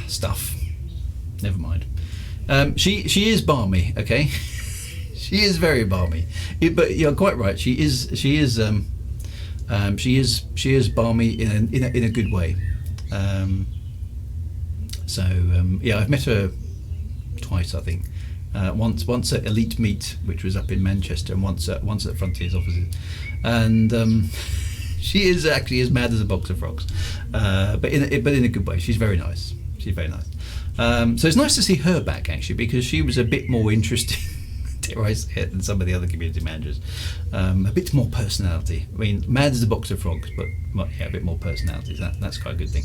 A: stuff. Never mind. She is balmy, okay? She is very balmy. But you're quite right. She is balmy in a good way. I've met her twice, I think. Once at Elite Meet, which was up in Manchester, and once at Frontier's offices. And she is actually as mad as a box of frogs, but in a good way. She's very nice. So it's nice to see her back, actually, because she was a bit more interesting, dare I say it, than some of the other community managers. A bit more personality. I mean, mad as a box of frogs, but yeah, a bit more personality. That's quite a good thing.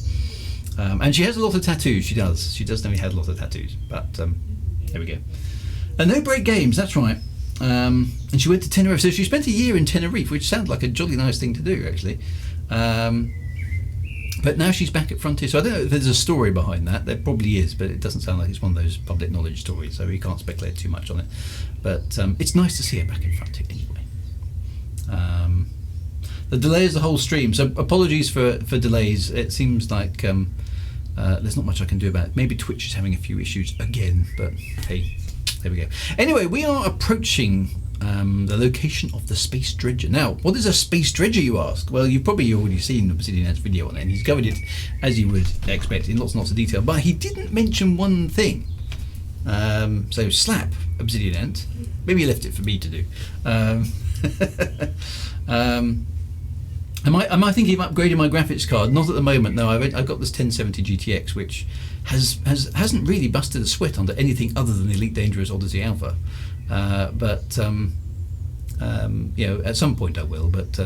A: And she has a lot of tattoos. She does. She does definitely have a lot of tattoos. But there we go. No break games. That's right. And she went to Tenerife. So she spent a year in Tenerife, which sounds like a jolly nice thing to do, actually. But now she's back at Frontier. So I don't know if there's a story behind that. There probably is, but it doesn't sound like it's one of those public knowledge stories, so we can't speculate too much on it. But it's nice to see her back in Frontier anyway. The delay is the whole stream, so apologies for delays. It seems like there's not much I can do about it. Maybe Twitch is having a few issues again, but hey, there we go. Anyway, we are approaching the location of the Space Dredger. Now, what is a Space Dredger, you ask? Well, you've probably already seen Obsidian's video on it, and he's covered it, as you would expect, in lots and lots of detail, but he didn't mention one thing. So slap Obsidian Ant. Maybe he left it for me to do. Am I thinking of upgrading my graphics card? Not at the moment. No, I've got this 1070 GTX, which hasn't really busted a sweat under anything other than Elite Dangerous Odyssey Alpha. But you know, at some point I will. But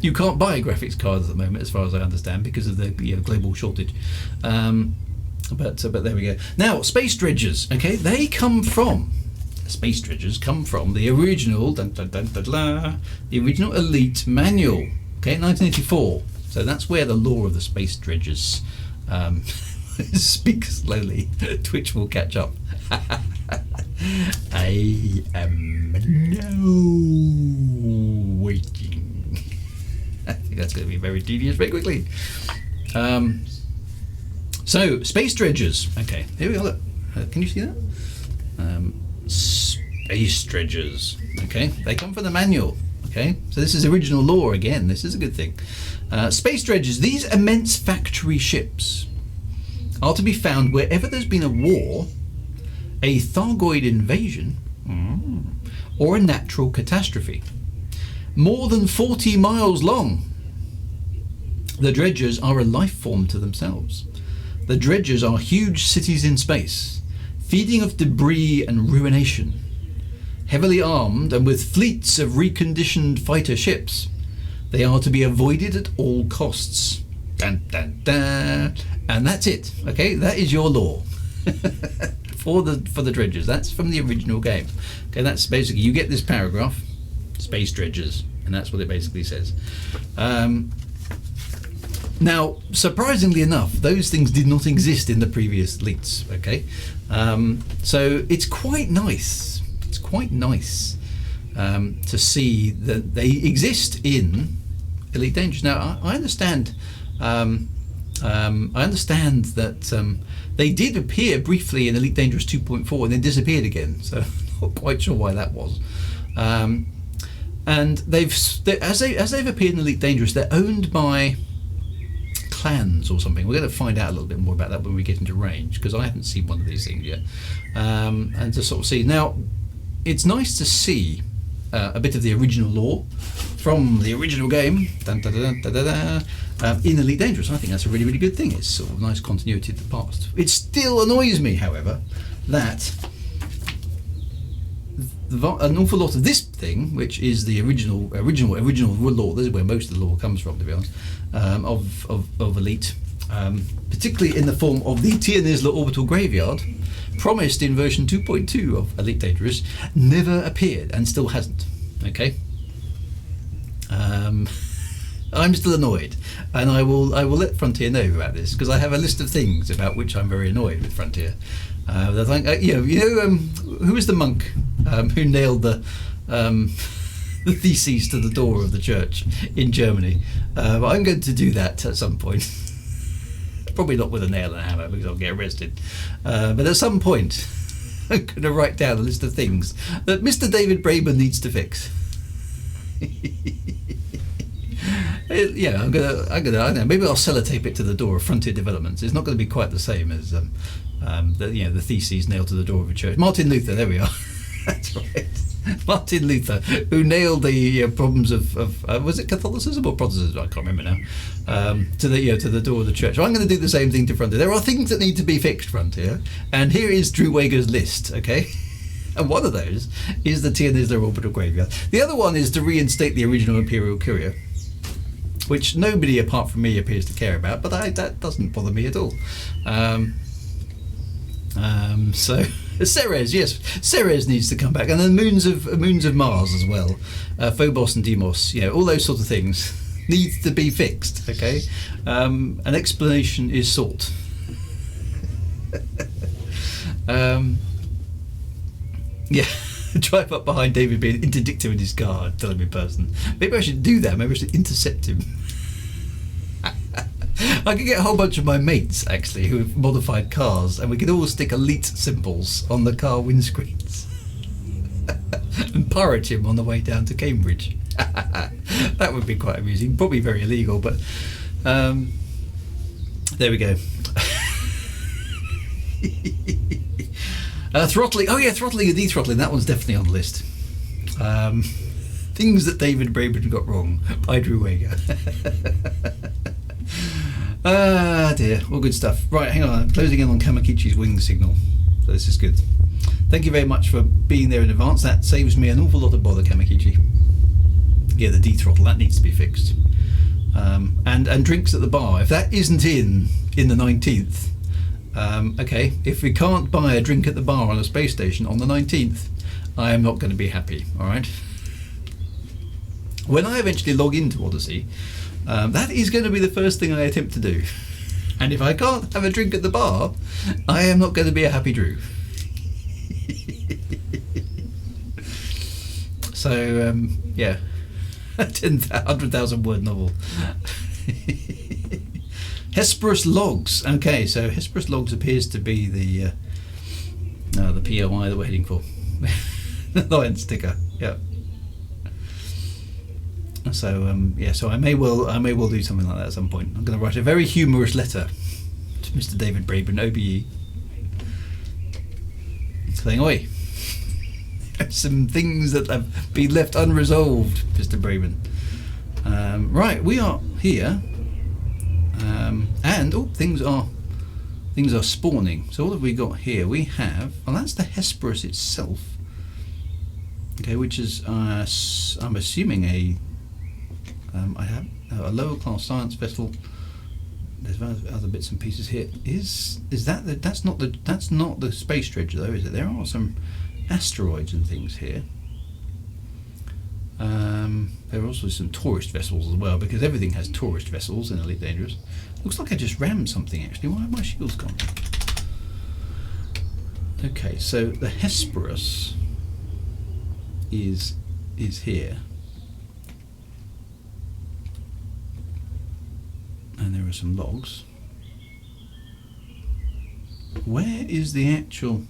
A: you can't buy graphics cards at the moment, as far as I understand, because of the global shortage. But there we go. Now, Space Dredgers. Okay, Space Dredgers come from the original, the original Elite manual. Okay, 1984. So that's where the lore of the Space Dredgers. Speak slowly. Twitch will catch up. I am now waiting. I think that's going to be very tedious very quickly. So, Space Dredgers. Okay, here we go. Can you see that? Space Dredgers. Okay, they come from the manual. Okay, so this is original lore again. This is a good thing. Space Dredgers, these immense factory ships, are to be found wherever there's been a war, a Thargoid invasion, or a natural catastrophe. More than 40 miles long. The Dredgers are a life form to themselves. The Dredgers are huge cities in space, feeding off debris and ruination. Heavily armed and with fleets of reconditioned fighter ships, they are to be avoided at all costs. Dun, dun, dun. And that's it. Okay, that is your lore for the Dredgers. That's from the original game. Okay, that's basically, you get this paragraph, Space Dredgers, and that's what it basically says. Now, surprisingly enough, those things did not exist in the previous Elites. Okay, so it's quite nice. It's quite nice to see that they exist in Elite Dangerous. Now, I understand. I understand that they did appear briefly in Elite Dangerous 2.4 and then disappeared again. So I'm not quite sure why that was. And as they've appeared in Elite Dangerous, they're owned by clans or something. We're going to find out a little bit more about that when we get into range, because I haven't seen one of these things yet. And to sort of see now, it's nice to see a bit of the original lore from the original game in Elite Dangerous. I think that's a really, really good thing. It's sort of nice continuity of the past. It still annoys me, however, that an awful lot of this thing, which is the original lore, this is where most of the lore comes from, to be honest, of Elite, particularly in the form of the Tiernizla Orbital Graveyard, promised in version 2.2 of Elite Dangerous, never appeared and still hasn't. Okay. I'm still annoyed, and I will let Frontier know about this, because I have a list of things about which I'm very annoyed with Frontier. I think who was the monk who nailed the theses to the door of the church in Germany? I'm going to do that at some point. Probably not with a nail and a hammer, because I'll get arrested. But at some point, I'm going to write down a list of things that Mr. David Braben needs to fix. Yeah, I'm gonna. I don't know. Maybe I'll sellotape it to the door of Frontier Developments. It's not going to be quite the same as the theses nailed to the door of a church. Martin Luther. There we are. That's right. Martin Luther, who nailed the problems of was it Catholicism or Protestantism? I can't remember now. To the door of the church. So I'm going to do the same thing to Frontier. There are things that need to be fixed, Frontier, and here is Drew Wager's list. Okay. And one of those is the Tia Nisler orbital graveyard. The other one is to reinstate the original Imperial Courier, which nobody apart from me appears to care about, but that doesn't bother me at all. So Ceres, yes, Ceres needs to come back, and then moons of Mars as well, Phobos and Deimos, all those sort of things needs to be fixed. Okay, an explanation is sought. Yeah, drive up behind David being interdictive in his car, telling me in person. Maybe I should do that. Maybe I should intercept him. I could get a whole bunch of my mates, actually, who have modified cars, and we could all stick elite symbols on the car windscreens and pirate him on the way down to Cambridge. That would be quite amusing. Probably very illegal, but there we go. Throttling. Oh yeah, throttling and de-throttling. That one's definitely on the list. Things that David Braben got wrong by Drew Wager. Ah dear, all good stuff. Right, hang on. I'm closing in on Kamakichi's wing signal, so this is good. Thank you very much for being there in advance. That saves me an awful lot of bother, Kamakichi. Yeah, the de-throttle, that needs to be fixed. And drinks at the bar. If that isn't in the 19th. Okay, if we can't buy a drink at the bar on a space station on the 19th, I am not going to be happy, alright? When I eventually log into Odyssey, that is going to be the first thing I attempt to do. And if I can't have a drink at the bar, I am not going to be a happy Drew. So, yeah, 100,000 word novel. Hesperus Logs. Okay, so Hesperus Logs appears to be the POI that we're heading for. The lion sticker. Yeah. So so I may well do something like that at some point. I'm going to write a very humorous letter to Mr. David Braben, OBE, saying, "Oi, there's some things that have been left unresolved, Mr. Braben." Right, we are here. And things are spawning. So what have we got here? We have, well, that's the Hesperus itself. Okay, which is I'm assuming I have a lower class science vessel. There's other bits and pieces here. Is that that's not the space dredger though, is it? There are some asteroids and things here. There are also some tourist vessels as well, because everything has tourist vessels in Elite Dangerous. Looks like I just rammed something actually. Why have my shields gone? Okay, so the Hesperus is here. And there are some logs. Where is the actual...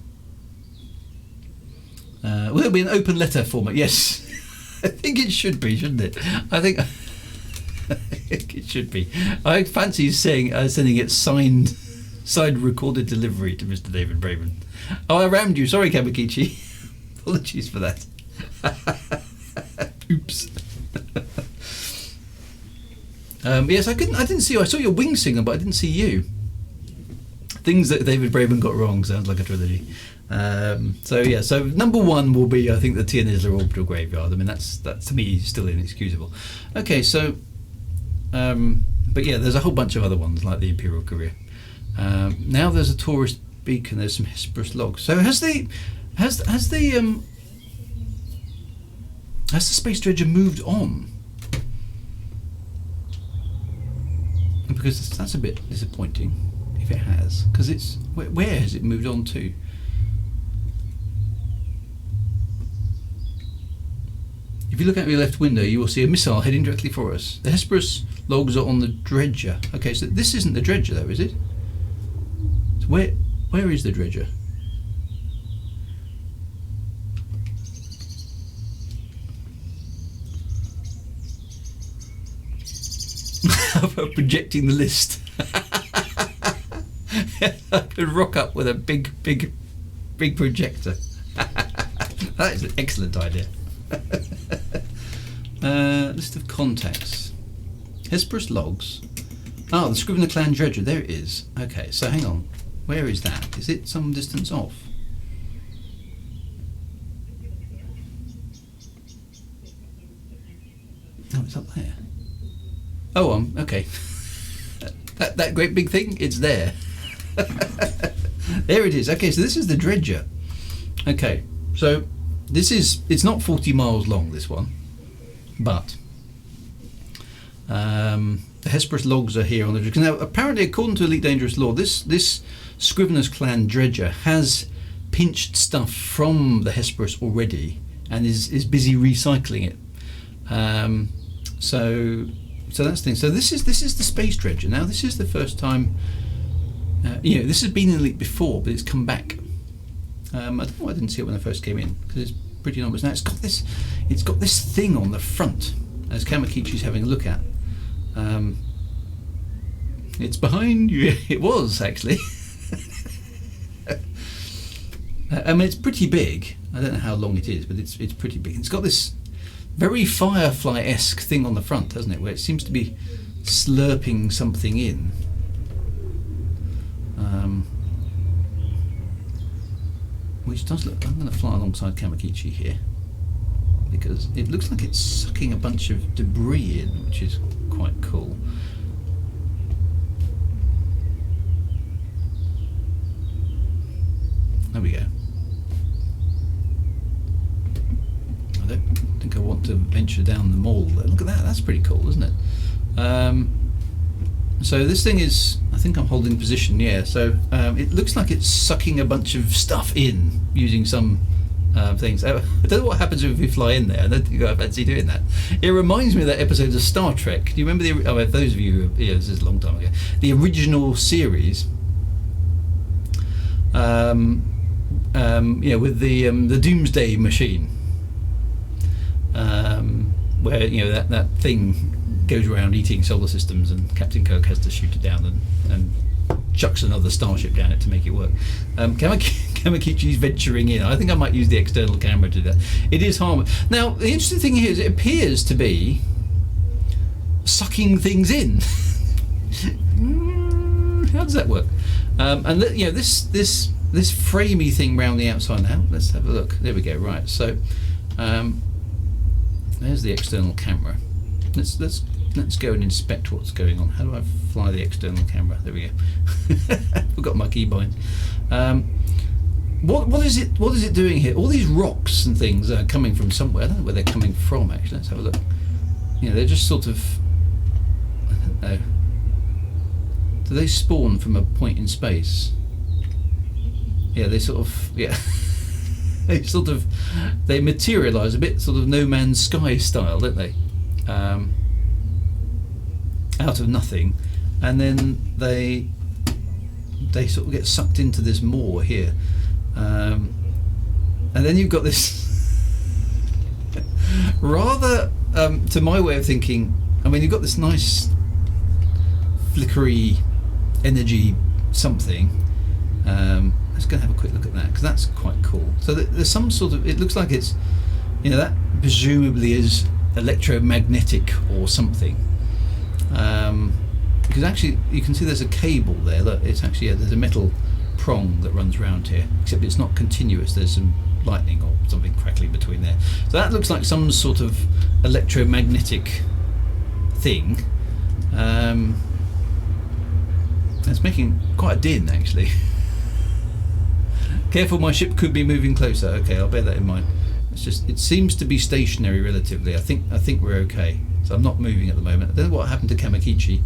A: will there be an open letter format? Yes. I think it should be, shouldn't it? I think it should be. I fancy sending it signed recorded delivery to Mr. David Braben. Oh, I rammed you. Sorry, Kamakichi. Apologies for that. Oops. Yes, I didn't see you. I saw your wing signal, but I didn't see you. Things that David Braben got wrong sounds like a trilogy. So number one will be, I think, the Tia Nisler orbital graveyard. I mean, that's to me still inexcusable. Okay, so but yeah, there's a whole bunch of other ones like the Imperial Courier. Now there's a tourist beacon. There's some Hesperus logs. So has the space dredger moved on? Because that's a bit disappointing if it has, because it's where has it moved on to? If you look out your left window, you will see a missile heading directly for us. The Hesperus logs are on the dredger. Okay, so this isn't the dredger though, is it? So where is the dredger? I'm projecting the list. I could rock up with a big projector. That is an excellent idea. List of contacts. Hesperus logs. Oh, the Scrivener clan dredger. There it is. Okay, so hang on. Where is that? Is it some distance off? Oh, it's up there. Oh, okay. That great big thing, it's there. There it is. Okay, so this is the dredger. Okay, so it's not 40 miles long, this one, but the Hesperus logs are here on the dredger. Now, apparently, according to Elite Dangerous lore, this Scrivener's clan dredger has pinched stuff from the Hesperus already and is busy recycling it. So that's the thing. So this is the Space Dredger. Now, this is the first time. This has been in Elite before, but it's come back. I don't know why I didn't see it when I first came in, because it's pretty enormous. Now it's got this thing on the front, as Kamakichi's having a look at. It's behind you. It was actually. I mean, it's pretty big. I don't know how long it is, but it's pretty big. It's got this very Firefly-esque thing on the front, hasn't it, where it seems to be slurping something in. Which does look... I'm going to fly alongside Kamakichi here, because it looks like it's sucking a bunch of debris in, which is quite cool. There we go. I don't think I want to venture down the mall. Look at that, that's pretty cool, isn't it? So this thing is, I think I'm holding position, yeah, so it looks like it's sucking a bunch of stuff in using some things. I don't know what happens if we fly in there. I don't think I fancy doing that. It reminds me of that episode of Star Trek. Do you remember those of you who, this is a long time ago, the original series, with the Doomsday machine, where that thing goes around eating solar systems, and Captain Kirk has to shoot it down and chucks another starship down it to make it work. Kamakichi's venturing in. I think I might use the external camera to do that. It is harmless. Now, the interesting thing here is it appears to be sucking things in. How does that work? And this framey thing round the outside now. Let's have a look. There we go. Right. So there's the external camera. Let's go and inspect what's going on. How do I fly the external camera? There we go. Forgot my keybind. What is it doing here? All these rocks and things are coming from somewhere. I don't know where they're coming from actually. Let's have a look. They're just sort of, I don't know. Do they spawn from a point in space? Yeah, they sort of, yeah. They materialise a bit sort of No Man's Sky style, don't they? Out of nothing, and then they sort of get sucked into this maw here, and then you've got this rather, to my way of thinking, I mean, you've got this nice flickery energy something. Let's go and have a quick look at that, because that's quite cool. So there's some sort of, it looks like it's, that presumably is electromagnetic or something, because actually you can see there's a cable there. Look, it's actually there's a metal prong that runs around here, except it's not continuous. There's some lightning or something crackling between there. So that looks like some sort of electromagnetic thing. It's making quite a din actually. Careful, my ship could be moving closer. Okay, I'll bear that in mind. It seems to be stationary relatively. I think we're okay. So I'm not moving at the moment. I don't know what happened to Kamakichi.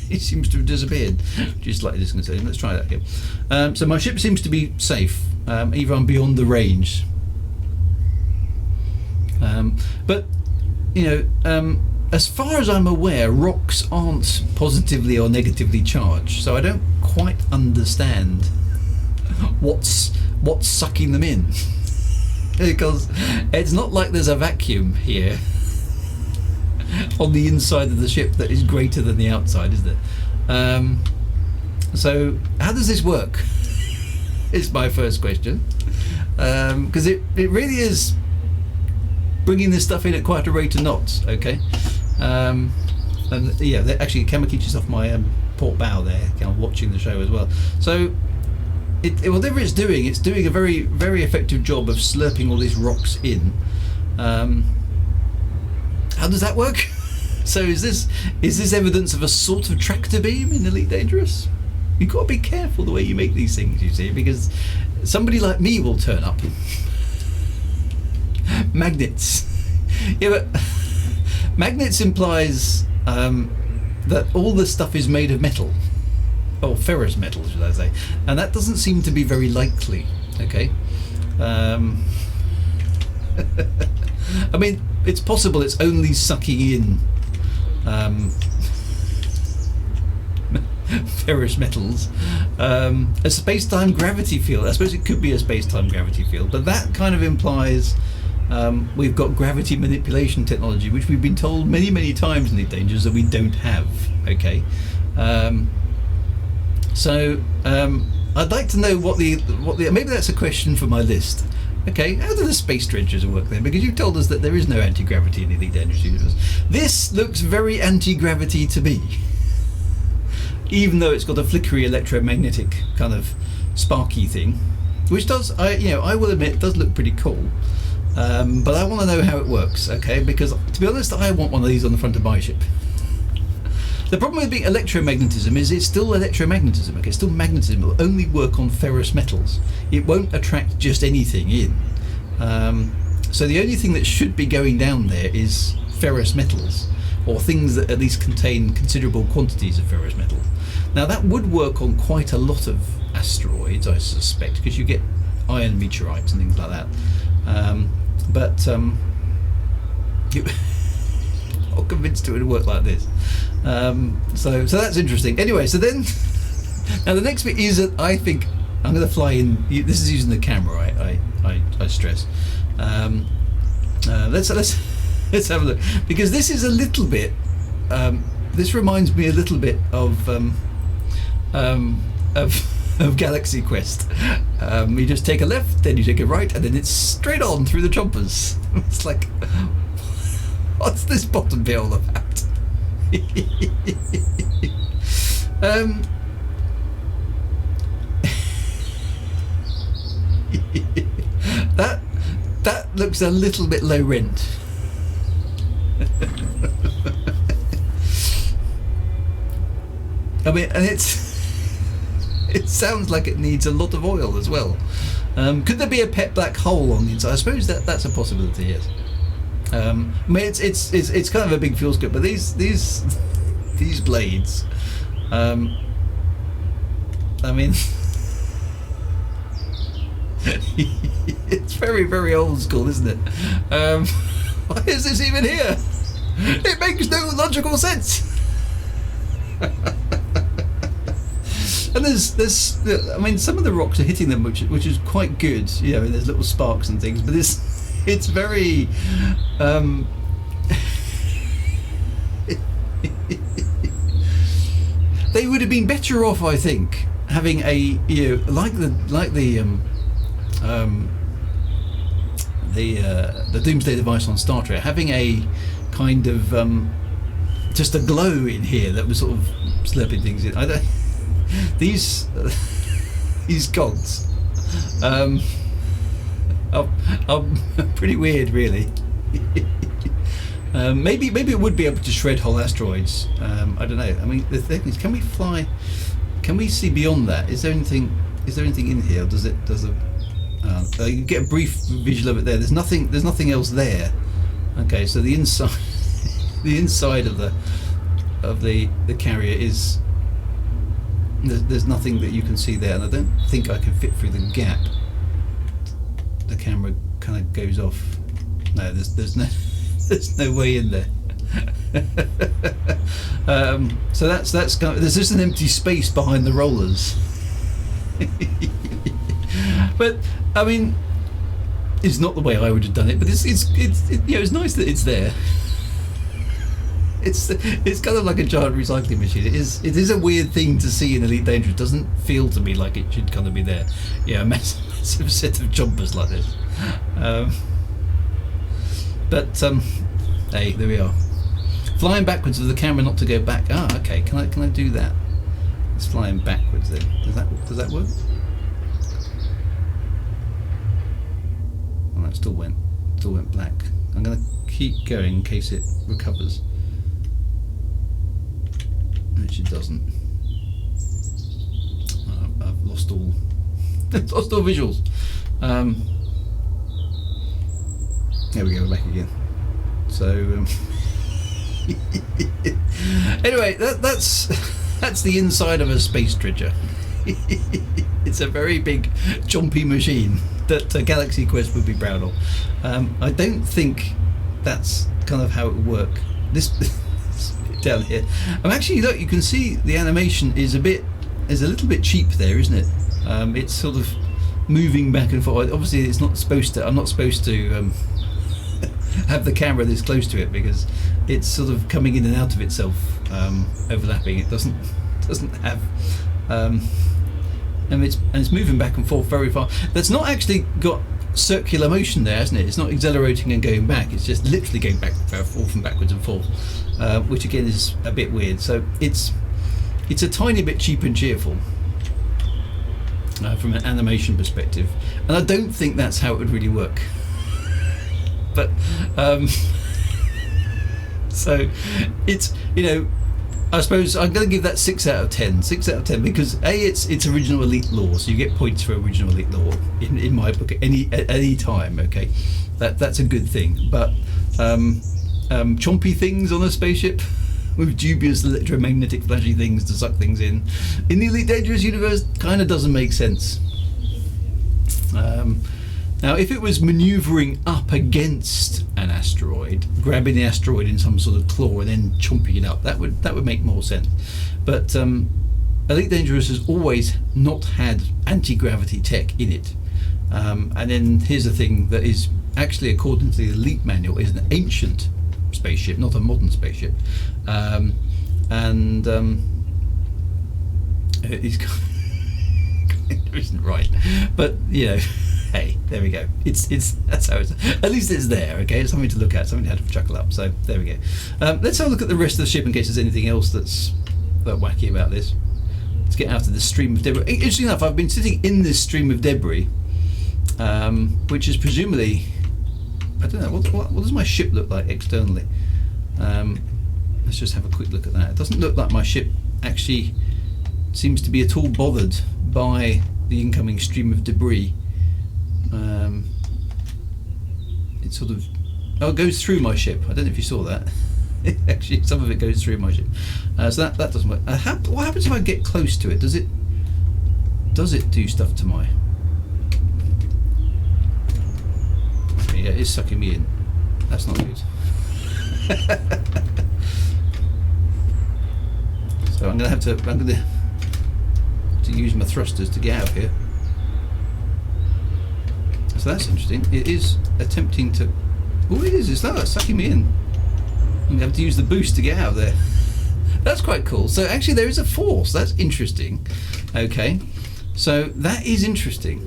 A: It seems to have disappeared, which is slightly disconcerting. Let's try that again. So my ship seems to be safe. Either I'm beyond the range. But as far as I'm aware, rocks aren't positively or negatively charged. So I don't quite understand what's sucking them in, because it's not like there's a vacuum here on the inside of the ship that is greater than the outside, is there? So how does this work? is my first question, because it really is bringing this stuff in at quite a rate of knots. Okay, and yeah, actually Kamakichi's off my port bow there, kind of watching the show as well. So whatever it's doing a very, very effective job of slurping all these rocks in. How does that work? So is this evidence of a sort of tractor beam in Elite Dangerous? You've got to be careful the way you make these things, you see, because somebody like me will turn up. Magnets. Yeah, but magnets implies that all the stuff is made of metal. Or ferrous metal, should I say. And that doesn't seem to be very likely, okay? I mean, it's possible it's only sucking in ferrous metals. A space-time gravity field. I suppose it could be a space-time gravity field, but that kind of implies we've got gravity manipulation technology, which we've been told many, many times in the Dangers that we don't have, okay? So I'd like to know what the maybe that's a question for my list. Okay, how do the space dredgers work then? Because you've told us that there is no anti-gravity in the Elite Dangerous universe. This looks very anti-gravity to me, even though it's got a flickery electromagnetic kind of sparky thing, which does, I will admit, does look pretty cool. But I want to know how it works, okay? Because to be honest, I want one of these on the front of my ship. The problem with being electromagnetism is it's still electromagnetism, okay? It's still magnetism. It will only work on ferrous metals. It won't attract just anything in. So the only thing that should be going down there is ferrous metals, or things that at least contain considerable quantities of ferrous metals. Now that would work on quite a lot of asteroids, I suspect, because you get iron meteorites and things like that. Not convinced it would work like this. So that's interesting. Anyway, so then now the next bit is that I think I'm going to fly in. This is using the camera. I stress. Let's have a look, because this is a little bit. This reminds me a little bit of Galaxy Quest. You just take a left, then you take a right, and then it's straight on through the chompers. It's like, what's this bottom bit all about? That looks a little bit low rent. I mean, and it sounds like it needs a lot of oil as well. Could there be a pet black hole on the inside? I suppose that's a possibility, yes. I mean, it's kind of a big fuel skip, but these blades, I mean, it's very, very old school, isn't it? Why is this even here? It makes no logical sense. And there's, I mean, some of the rocks are hitting them, which is quite good, you know. And there's little sparks and things, but it's very. They would have been better off, I think, having a, you know, like the Doomsday device on Star Trek, having a kind of just a glow in here that was sort of slurping things in. I don't. These cogs are pretty weird, really. Maybe it would be able to shred whole asteroids. I don't know. I mean, the thing is, can we fly? Can we see beyond that? Is there anything in here? Or does you get a brief visual of it there? There's nothing else there. Okay, so the inside of the carrier is. There's nothing that you can see there, and I don't think I can fit through the gap. The camera kind of goes off. No, there's no way in there. So that's kind of, there's just an empty space behind the rollers. But I mean, it's not the way I would have done it. But it's you know, it's nice that it's there. It's kind of like a giant recycling machine. It is a weird thing to see in Elite Dangerous. It doesn't feel to me like it should kind of be there. Yeah, a massive set of chompers like this. But hey, there we are. Flying backwards with the camera not to go back. Ah, okay. Can I do that? It's flying backwards then. Does that work? Oh, that still went black. I'm going to keep going in case it recovers. Which it doesn't. I've lost all lost all visuals. There we go, we're back again. So anyway, that's the inside of a space dredger. It's a very big chompy machine that Galaxy Quest would be proud of. I don't think that's kind of how it would work. This down here. Actually, look, you can see the animation is a little bit cheap there, isn't it? It's sort of moving back and forth. Obviously, it's not supposed to. I'm not supposed to have the camera this close to it because it's sort of coming in and out of itself, overlapping. It doesn't have. And it's moving back and forth very far. That's not actually got circular motion there, hasn't it? It's not accelerating and going back. It's just literally going back and forth and backwards and forth, which again is a bit weird. So it's a tiny bit cheap and cheerful from an animation perspective, and I don't think that's how it would really work. But so it's, I suppose I'm going to give that 6 out of 10. 6 out of 10 because it's original Elite lore, so you get points for original Elite lore in my book at any time. Okay, that's a good thing. But chompy things on a spaceship with dubious electromagnetic flashy things to suck things in the Elite Dangerous universe kind of doesn't make sense. Now, if it was manoeuvring up against an asteroid, grabbing the asteroid in some sort of claw and then chomping it up, that would make more sense. But Elite Dangerous has always not had anti-gravity tech in it. And then here's the thing that is actually, according to the Elite manual, is an ancient spaceship, not a modern spaceship. It's it isn't right, but hey, there we go. It's that's how it's. At least it's there. Okay, it's something to look at, something to have to chuckle up. So there we go. Let's have a look at the rest of the ship in case there's anything else that's wacky about this. Let's get out of the stream of debris. Interesting enough, I've been sitting in this stream of debris, which is presumably, I don't know, what does my ship look like externally? Let's just have a quick look at that. It doesn't look like my ship actually seems to be at all bothered by the incoming stream of debris. It sort of it goes through my ship. I don't know if you saw that. Actually, some of it goes through my ship. So that doesn't work. What happens if I get close to it? Does it do stuff to my? Yeah, it's sucking me in. That's not good. So I'm going to use my thrusters to get out of here. So that's interesting. It is attempting to. Oh, it is. It's sucking me in. I'm going to have to use the boost to get out of there. That's quite cool. So actually, there is a force. That's interesting. Okay, so that is interesting.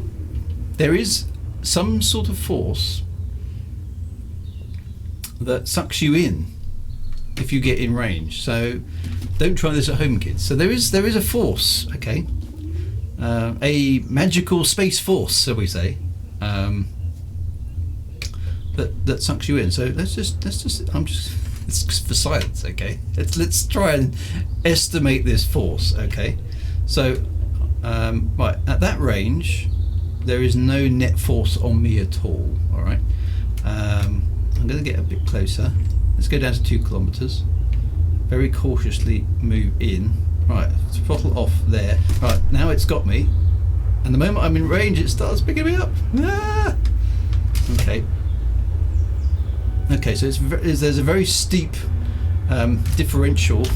A: There is some sort of force that sucks you in if you get in range. So don't try this at home, kids. So there is a force. Okay, a magical space force, so we say. That sucks you in. So let's just it's for science, okay? Let's try and estimate this force, okay? So right, at that range there is no net force on me at all. Alright. I'm gonna get a bit closer. Let's go down to 2 kilometers. Very cautiously move in. Right, throttle off there. Right, now it's got me. And the moment I'm in range, it starts picking me up. Ah! Okay. Okay, so there's a very steep differential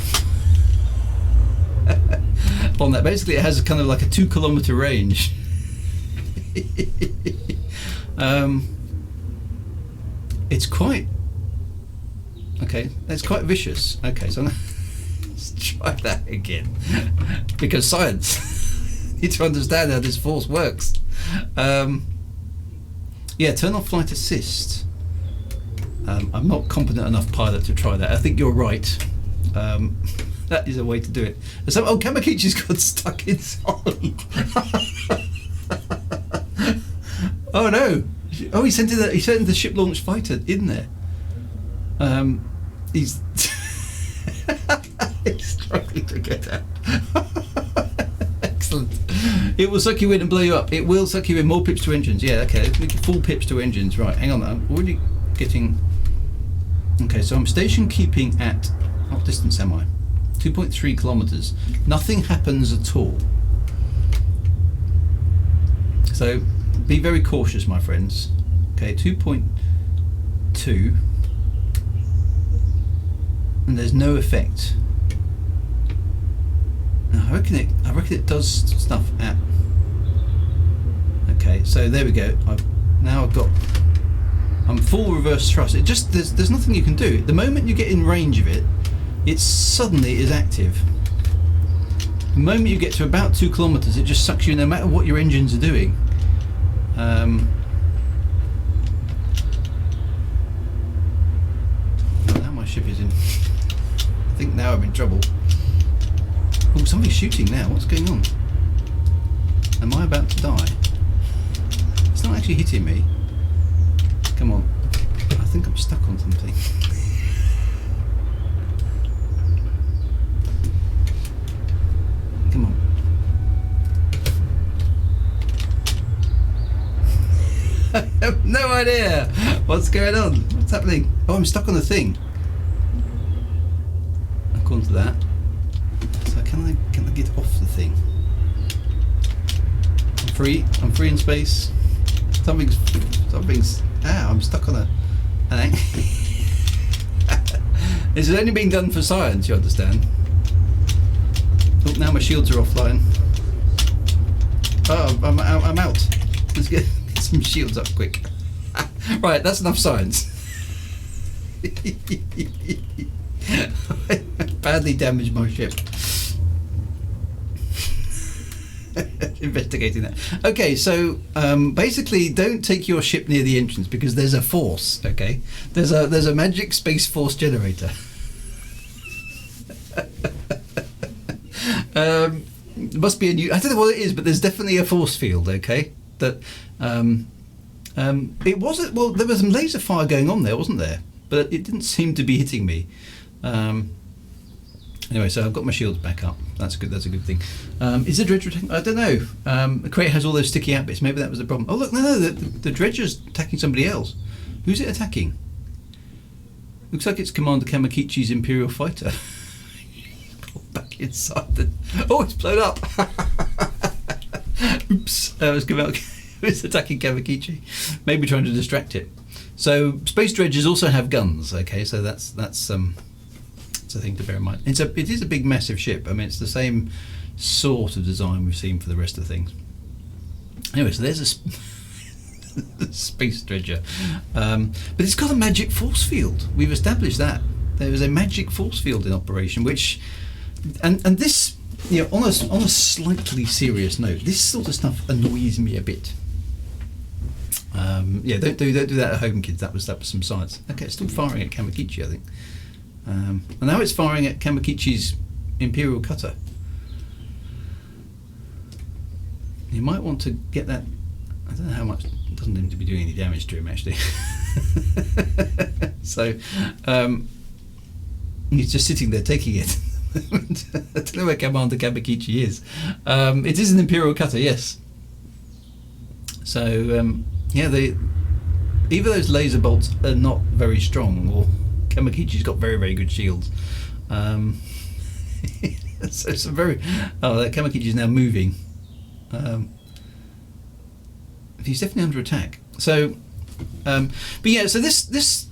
A: on that. Basically, it has kind of like a 2 kilometer range. It's quite Okay, that's quite vicious. Okay, so let's try that again. Because science, you need to understand how this force works. Yeah, turn off flight assist. I'm not competent enough pilot to try that. I think you're right. That is a way to do it. So, oh, Kamakichi's got stuck inside. Oh no! Oh, he sent in the ship launch fighter in there. He's he's struggling to get out. Excellent. It will suck you in and blow you up. It will suck you in. More pips to engines. Yeah, okay. Full pips to engines. Right, hang on. I'm already getting. Okay, so I'm station keeping at. What distance am I? 2.3 kilometers. Nothing happens at all. So be very cautious, my friends. Okay, 2.2. And there's no effect. I reckon it does stuff at. Okay, so there we go. I'm full reverse thrust. It just there's nothing you can do. The moment you get in range of it, it suddenly is active. The moment you get to about 2 kilometers, it just sucks you in, no matter what your engines are doing. Now my ship is in. I think now I'm in trouble. Oh, somebody's shooting now. What's going on? Am I about to die? It's not actually hitting me. Come on. I think I'm stuck on something. Come on. I have no idea what's going on. What's happening? Oh, I'm stuck on the thing. According to that. So can I get off the thing? I'm free. I'm free in space. Something's. I'm stuck on an anchor. This has only been done for science, you understand. Oh, now my shields are offline. Oh, I'm out. Let's get some shields up quick. Right, that's enough science. Badly damaged my ship. Investigating that. Okay, so basically, don't take your ship near the entrance because there's a force. Okay, there's a magic space force generator. It must be a new. I don't know what it is, but there's definitely a force field. Okay, that it wasn't. Well, there was some laser fire going on there, wasn't there? But it didn't seem to be hitting me. Anyway, so I've got my shields back up. That's good. That's a good thing. Is the dredger attacking? I don't know. The crate has all those sticky out bits. Maybe that was the problem. Oh look, no, the dredger's attacking somebody else. Who's it attacking? Looks like it's Commander Kamakichi's Imperial fighter. Back inside the. Oh, it's blown up. Oops. I was going out. It's attacking Kamakichi. Maybe trying to distract it. So space dredgers also have guns. Okay, so that's a thing to bear in mind. It is a big, massive ship. I mean, it's the same sort of design we've seen for the rest of the things. Anyway, so there's a space dredger, but it's got a magic force field. We've established that there is a magic force field in operation, which, and this, you know, on a slightly serious note, this sort of stuff annoys me a bit. Yeah, don't do that at home, kids. That was some science. Okay, it's still firing at Kamakichi, I think. And now it's firing at Kamakichi's Imperial cutter. You might want to get that. I don't know how much. It doesn't seem to be doing any damage to him actually. So he's just sitting there taking it. I don't know where Commander Kamakichi is. It is an Imperial cutter, yes. So yeah, either those laser bolts are not very strong, or Kamakichi's got very, very good shields. So some very. Oh, that Kamakichi's now moving. He's definitely under attack. So, but yeah. So this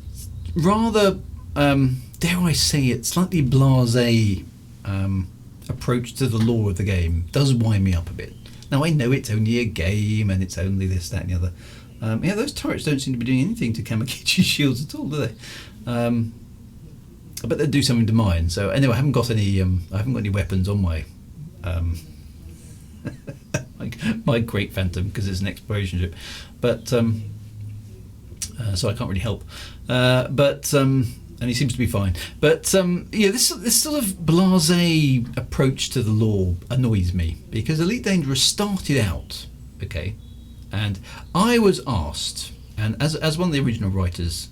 A: rather, dare I say it, slightly blasé approach to the lore of the game does wind me up a bit. Now I know it's only a game and it's only this, that, and the other. Yeah, those turrets don't seem to be doing anything to Kamakichi's shields at all, do they? I bet they'd do something to mine. So anyway, I haven't got any weapons on my my Great Phantom because it's an exploration ship, but so I can't really help. And he seems to be fine. But this sort of blasé approach to the lore annoys me, because Elite Dangerous started out okay, and I was asked, and as one of the original writers,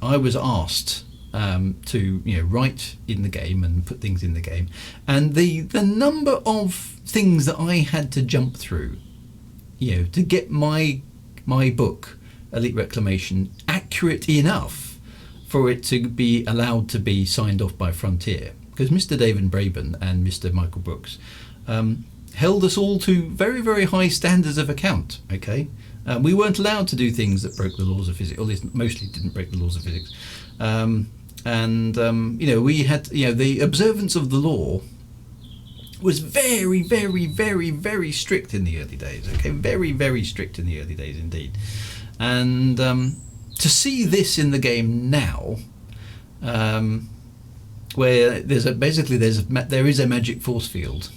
A: I was asked to write in the game and put things in the game, and the number of things that I had to jump through, to get my book Elite Reclamation accurate enough for it to be allowed to be signed off by Frontier, because Mr. David Braben and Mr. Michael Brooks held us all to very, very high standards of account. Okay, we weren't allowed to do things that broke the laws of physics, or at least mostly didn't break the laws of physics. We had the observance of the law was very, very, very, very strict in the early days. Okay, very, very strict in the early days indeed. And to see this in the game now, where there is a magic force field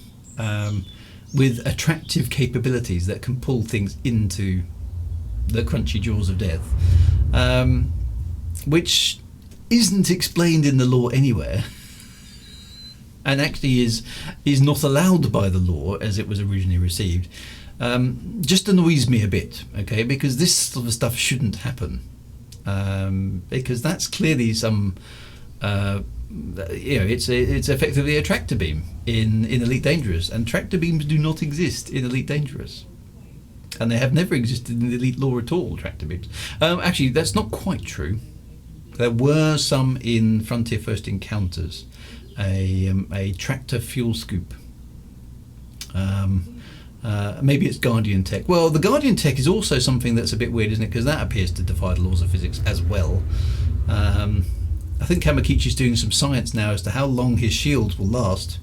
A: with attractive capabilities that can pull things into the crunchy jaws of death, which isn't explained in the lore anywhere, and actually is not allowed by the law as it was originally received, just annoys me a bit, okay, because this sort of stuff shouldn't happen, because that's clearly some it's effectively a tractor beam in Elite Dangerous, and tractor beams do not exist in Elite Dangerous, and they have never existed in the Elite lore at all, tractor beams. Actually, that's not quite true. There were some in Frontier First Encounters, a tractor fuel scoop. Maybe it's Guardian tech. Well, the Guardian tech is also something that's a bit weird, isn't it? Because that appears to defy the laws of physics as well. I think Kamakichi's doing some science now as to how long his shields will last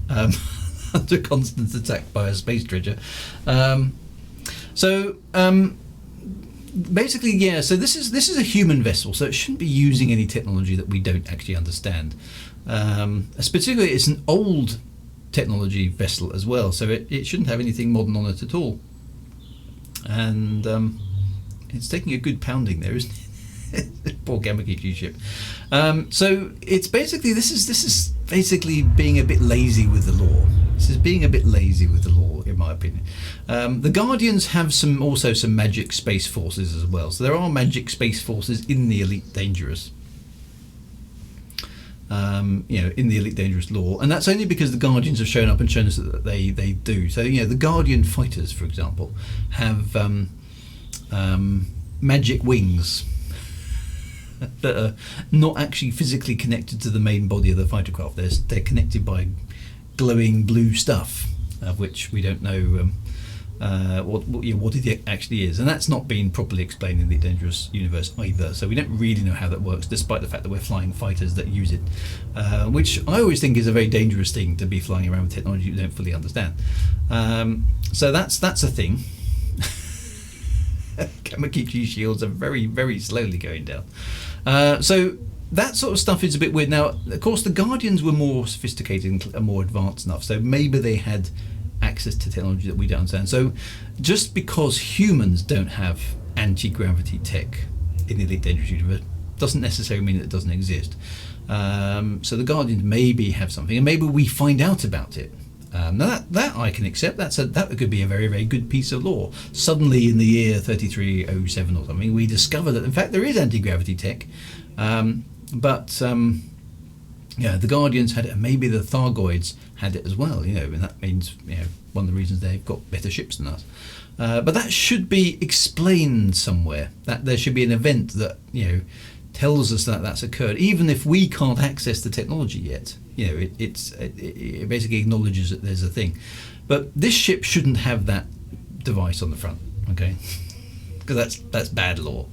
A: under constant attack by a space dredger. Basically, yeah. So this is a human vessel, so it shouldn't be using any technology that we don't actually understand. Particularly, it's an old technology vessel as well, so it shouldn't have anything modern on it at all. And it's taking a good pounding there, isn't it? Poor Kamakichi ship. So it's basically this is basically being a bit lazy with the lore. This is being a bit lazy with the lore, in my opinion. The Guardians have also some magic space forces as well. So there are magic space forces in the Elite Dangerous. In the Elite Dangerous lore, and that's only because the Guardians have shown up and shown us that they do. So the Guardian fighters, for example, have magic wings that are not actually physically connected to the main body of the fighter craft. They're connected by glowing blue stuff, of which we don't know what it actually is, and that's not been properly explained in the Dangerous universe either. So we don't really know how that works, despite the fact that we're flying fighters that use it, which I always think is a very dangerous thing, to be flying around with technology you don't fully understand. So that's a thing. Kamakichi shields are very, very slowly going down. So that sort of stuff is a bit weird. Now, of course, the Guardians were more sophisticated and more advanced enough, so maybe they had access to technology that we don't understand. So just because humans don't have anti-gravity tech in the Elite Dangerous universe doesn't necessarily mean that it doesn't exist. So the Guardians maybe have something, and maybe we find out about it. Now that I can accept. That could be a very, very good piece of lore. Suddenly in the year 3307 or something, we discover that in fact there is anti-gravity tech, the Guardians had it, and maybe the Thargoids had it as well, and that means one of the reasons they've got better ships than us. But that should be explained somewhere. That there should be an event that tells us that that's occurred, even if we can't access the technology yet. It basically acknowledges that there's a thing. But this ship shouldn't have that device on the front, okay? Because that's bad lore.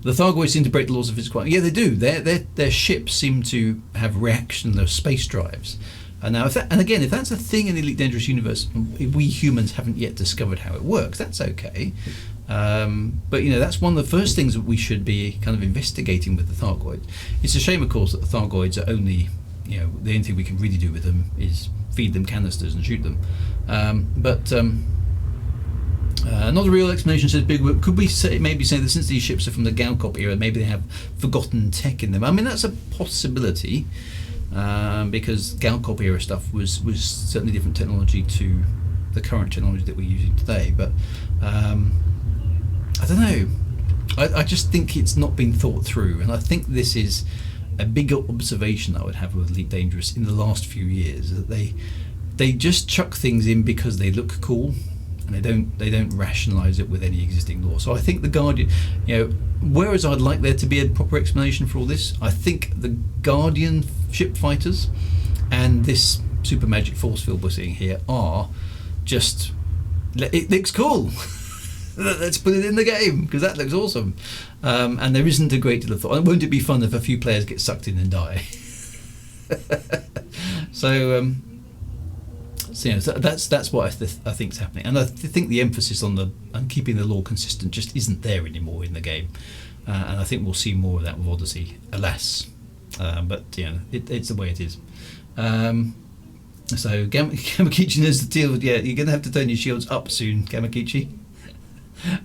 A: The Thargoids seem to break the laws of physics quite. Yeah, they do. Their ships seem to have reactionless space drives, And now, if that's a thing in the Elite Dangerous universe, we humans haven't yet discovered how it works. That's okay, but that's one of the first things that we should be kind of investigating with the Thargoids. It's a shame, of course, that the Thargoids are only, the only thing we can really do with them is feed them canisters and shoot them. But not a real explanation, says Big Whoop. Could we maybe say that since these ships are from the Galcop era, maybe they have forgotten tech in them? I mean, that's a possibility. Because Galcop era stuff was certainly different technology to the current technology that we're using today, but I don't know. I just think it's not been thought through, and I think this is a bigger observation I would have with Elite Dangerous in the last few years, that they just chuck things in because they look cool, and they don't rationalise it with any existing lore. So I think the Guardian, whereas I'd like there to be a proper explanation for all this, I think the Guardian ship fighters and this super magic force field we're seeing here are just, it looks cool. Let's put it in the game because that looks awesome. And there isn't a great deal of thought. Won't it be fun if a few players get sucked in and die? So that's what I think is happening, and I think the emphasis on keeping the lore consistent just isn't there anymore in the game, and I think we'll see more of that with Odyssey, alas. But it's the way it is. So Gamakichi knows the deal with, you're going to have to turn your shields up soon, Gamakichi.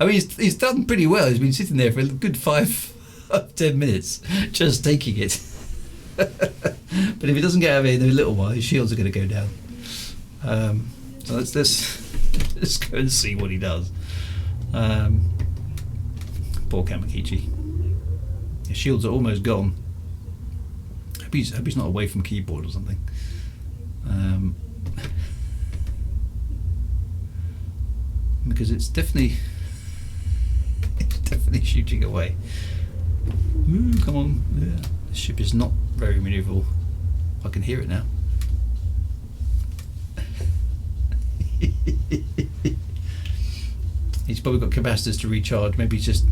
A: I mean, he's done pretty well. He's been sitting there for a good 5-10 minutes just taking it. But if he doesn't get out of it in a little while, his shields are going to go down. So let's go and see what he does. Poor Kamakichi. His shields are almost gone. I hope he's not away from keyboard or something. Because it's definitely shooting away. Ooh, come on. Yeah. This ship is not very manoeuvrable. I can hear it now. He's probably got capacitors to recharge. Maybe he's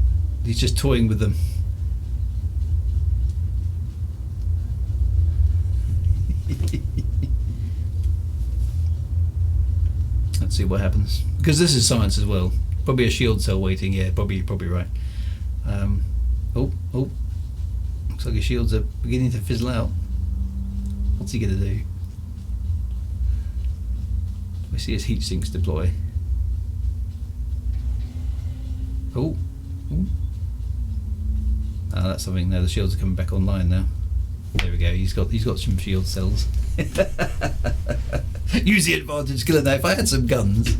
A: just toying with them. Let's see what happens, because this is science as well. Probably a shield cell waiting. Yeah, probably right. Oh, looks like his shields are beginning to fizzle out. What's he gonna do? We see his heat sinks deploy. Oh, that's something. Now the shields are coming back online now. There we go. He's got some shield cells. Use the advantage, kill it now. If I had some guns.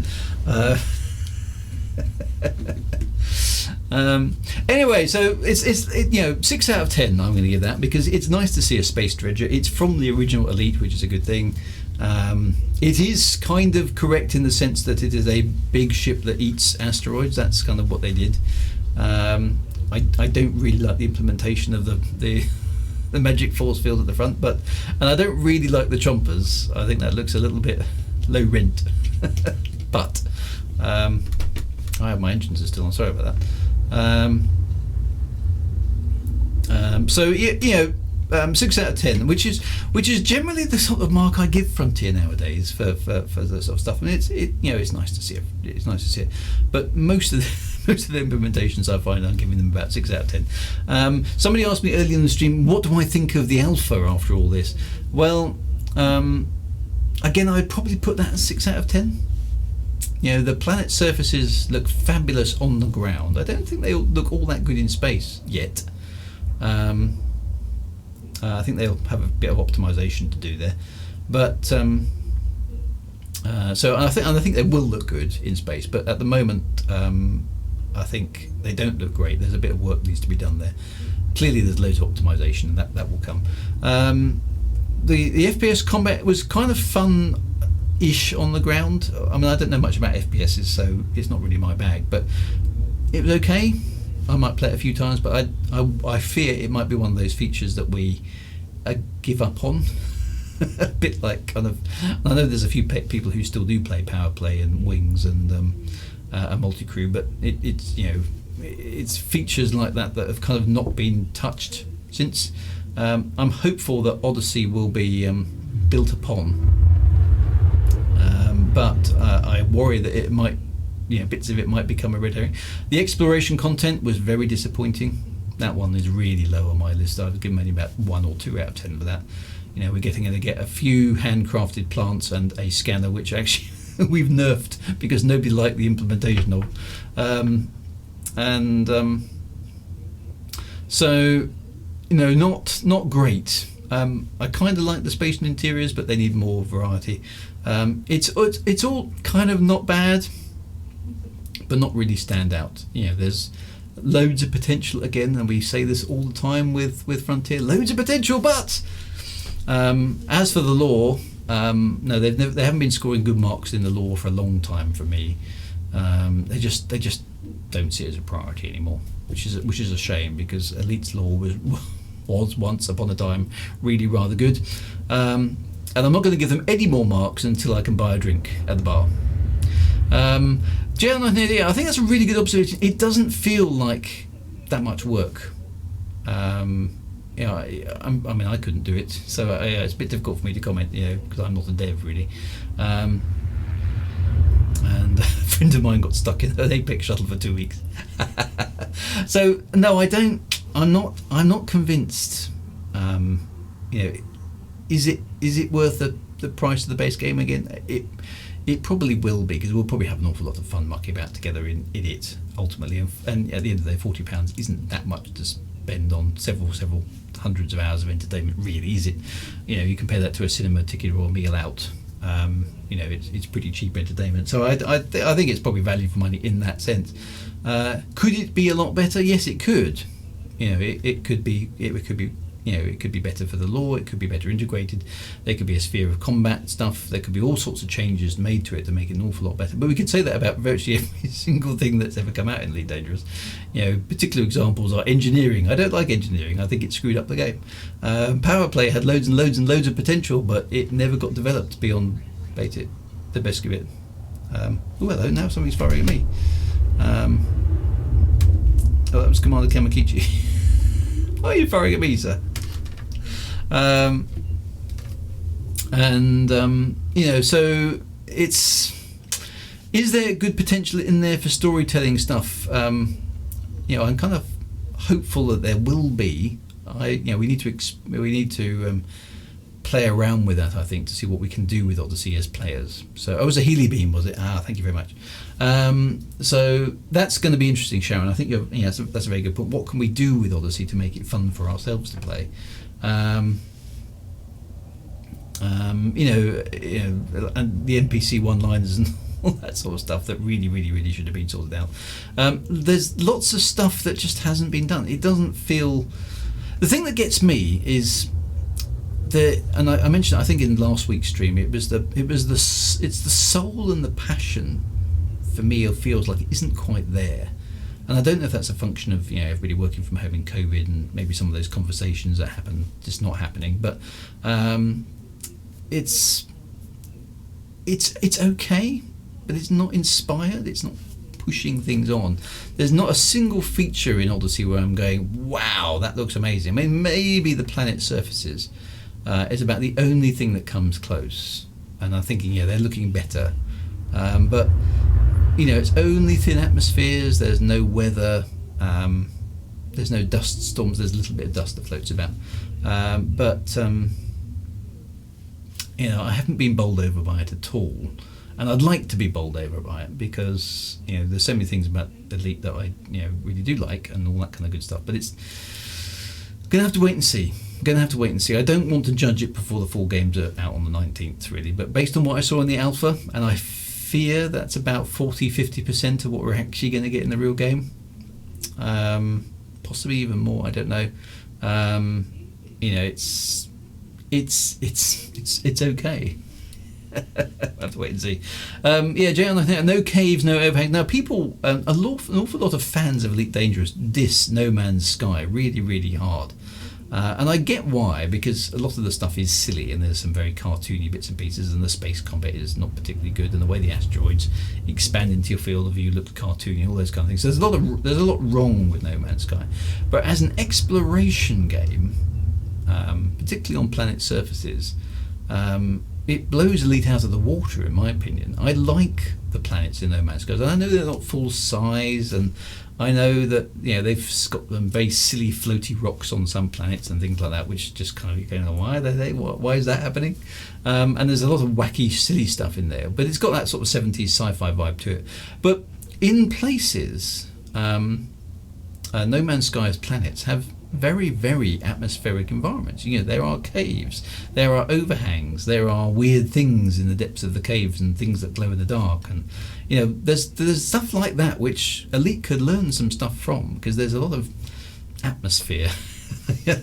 A: Anyway, so it's 6 out of 10. I'm going to give that, because it's nice to see a space dredger. It's from the original Elite, which is a good thing. It is kind of correct in the sense that it is a big ship that eats asteroids. That's kind of what they did. I don't really like the implementation of the magic force field at the front, and I don't really like the chompers. I think that looks a little bit low rent. But I have my engines are still on. Sorry about that. So 6 out of 10, which is generally the sort of mark I give Frontier nowadays for the sort of stuff. I mean, it's nice to see it. It's nice to see it, but most of the implementations I find, I'm giving them about 6 out of 10. Somebody asked me earlier in the stream, what do I think of the alpha after all this? Well, again, I'd probably put that as 6 out of 10. The planet surfaces look fabulous on the ground. I don't think they look all that good in space yet. I think they'll have a bit of optimization to do there, but so I think they will look good in space. But at the moment, I think they don't look great. There's a bit of work that needs to be done there. Clearly, there's loads of optimization, and that will come. The FPS combat was kind of fun-ish on the ground. I mean, I don't know much about FPSs, so it's not really my bag, but it was okay. I might play it a few times, but I fear it might be one of those features that we give up on. A bit like kind of, I know there's a few people who still do play Power Play and Wings and a multi-crew, but it's features like that have kind of not been touched since. I'm hopeful that Odyssey will be built upon. But I worry that it might, bits of it might become a red herring. The exploration content was very disappointing. That one is really low on my list. I've given maybe about 1 or 2 out of 10 for that. We're going to get a few handcrafted plants and a scanner, which actually we've nerfed because nobody liked the implementation of. So, not great. I kind of like the space and interiors, but they need more variety. It's all kind of not bad, but not really stand out. There's loads of potential again, and we say this all the time with Frontier. Loads of potential, but as for the lore, no, they haven't been scoring good marks in the lore for a long time for me. They just don't see it as a priority anymore, which is a shame, because Elite's lore was once upon a time really rather good. And I'm not going to give them any more marks until I can buy a drink at the bar. JL1980, I think that's a really good observation. It doesn't feel like that much work. I couldn't do it, so it's a bit difficult for me to comment, because I'm not a dev really. And a friend of mine got stuck in an Apex shuttle for 2 weeks. So no, I'm not convinced. Is it worth the price of the base game again? It probably will be, because we'll probably have an awful lot of fun mucking about together in it ultimately. And at the end of the day, £40 isn't that much to spend on several hundreds of hours of entertainment, really, is it? You compare that to a cinema ticket or a meal out. It's pretty cheap entertainment. So I think it's probably value for money in that sense. Could it be a lot better? Yes, it could. It could be. It could be better for the lore. It could be better integrated. There could be a sphere of combat stuff. There could be all sorts of changes made to it to make it an awful lot better. But we could say that about virtually every single thing that's ever come out in Elite Dangerous. Particular examples are engineering. I don't like engineering. I think it screwed up the game. Power play had loads and loads and loads of potential, but it never got developed beyond the best of it. Hello, now something's firing at me. That was Commander Kamakichi. Why are you firing at me, sir? So is there good potential in there for storytelling stuff? I'm kind of hopeful that there will be. We need to play around with that, I think, to see what we can do with Odyssey as players. So, it was a Healy beam, was it? Thank you very much. So that's going to be interesting, Sharon. I think that's a very good point. What can we do with Odyssey to make it fun for ourselves to play? And the NPC one-liners and all that sort of stuff that really, really, really should have been sorted out. There's lots of stuff that just hasn't been done. It doesn't feel. The thing that gets me is and I mentioned, I think in last week's stream, it's the soul and the passion for me. It feels like it isn't quite there. And I don't know if that's a function of everybody working from home in COVID and maybe some of those conversations that happen just not happening. But it's okay, but it's not inspired. It's not pushing things on. There's not a single feature in Odyssey where I'm going, wow, that looks amazing. I mean, maybe the planet surfaces is about the only thing that comes close. And I'm thinking, they're looking better. But it's only thin atmospheres. There's no weather. There's no dust storms. There's a little bit of dust that floats about. But I haven't been bowled over by it at all. And I'd like to be bowled over by it, because there's so many things about Elite that I really do like and all that kind of good stuff. But it's gonna have to wait and see. I don't want to judge it before the full games are out on the 19th, really. But based on what I saw in the alpha, and I fear that's about 40-50% of what we're actually going to get in the real game, possibly even more. I don't know. It's okay. I'll have to wait and see. Jay, no caves, no overhang. Now, people, an awful lot of fans of Elite Dangerous diss No Man's Sky really, really hard. And I get why, because a lot of the stuff is silly and there's some very cartoony bits and pieces, and the space combat is not particularly good, and the way the asteroids expand into your field of view looked cartoony, all those kind of things. So there's a lot wrong with No Man's Sky. But as an exploration game, particularly on planet surfaces, it blows Elite out of the water, in my opinion. I like the planets in No Man's Sky. And I know they're not full size, and I know that they've got them very silly floaty rocks on some planets and things like that, which just kind of going, why are they? Why is that happening? And there's a lot of wacky, silly stuff in there, but it's got that sort of 70s sci-fi vibe to it. But in places, No Man's Sky's planets have very, very atmospheric environments. There are caves, there are overhangs, there are weird things in the depths of the caves and things that glow in the dark, and there's stuff like that which Elite could learn some stuff from, because there's a lot of atmosphere.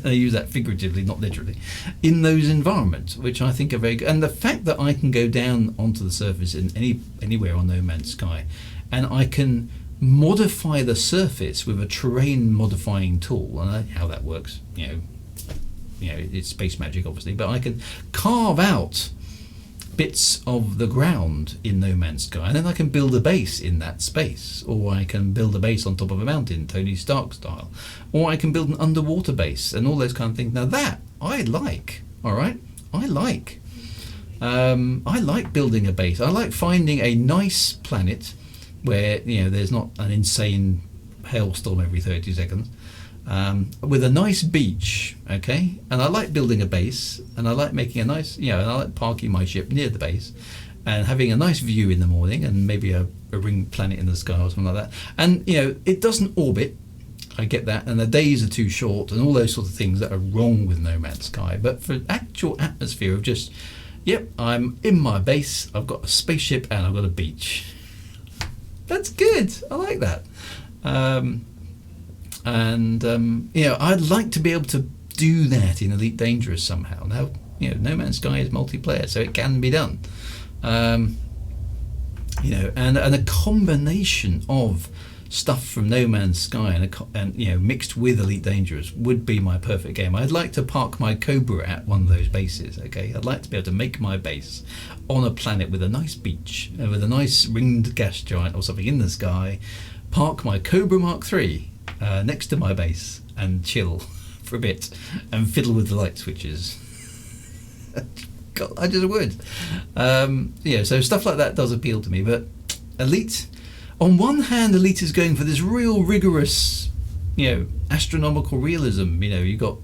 A: I use that figuratively, not literally, in those environments, which I think are very good. And the fact that I can go down onto the surface in anywhere on No Man's Sky, and I can modify the surface with a terrain modifying tool, and how that works, it's space magic obviously, but I can carve out bits of the ground in No Man's Sky, and then I can build a base in that space, or I can build a base on top of a mountain, Tony Stark style, or I can build an underwater base, and all those kind of things. Now that I like, all right, I like building a base. I like finding a nice planet where there's not an insane hailstorm every 30 seconds, with a nice beach, okay? And I like building a base, and I like making a nice, and I like parking my ship near the base and having a nice view in the morning, and maybe a ring planet in the sky or something like that. And it doesn't orbit, I get that, and the days are too short and all those sorts of things that are wrong with No Man's Sky. But for actual atmosphere of just, I'm in my base, I've got a spaceship and I've got a beach. That's good. I like that. I'd like to be able to do that in Elite Dangerous somehow. Now, No Man's Sky is multiplayer, so it can be done. And a combination of stuff from No Man's Sky and mixed with Elite Dangerous would be my perfect game. I'd like to park my Cobra at one of those bases. Okay, I'd like to be able to make my base on a planet with a nice beach, with a nice ringed gas giant or something in the sky. Park my Cobra Mark III next to my base and chill for a bit and fiddle with the light switches. God, I just would. So stuff like that does appeal to me. But Elite, on one hand, Elite is going for this real rigorous, astronomical realism. You got,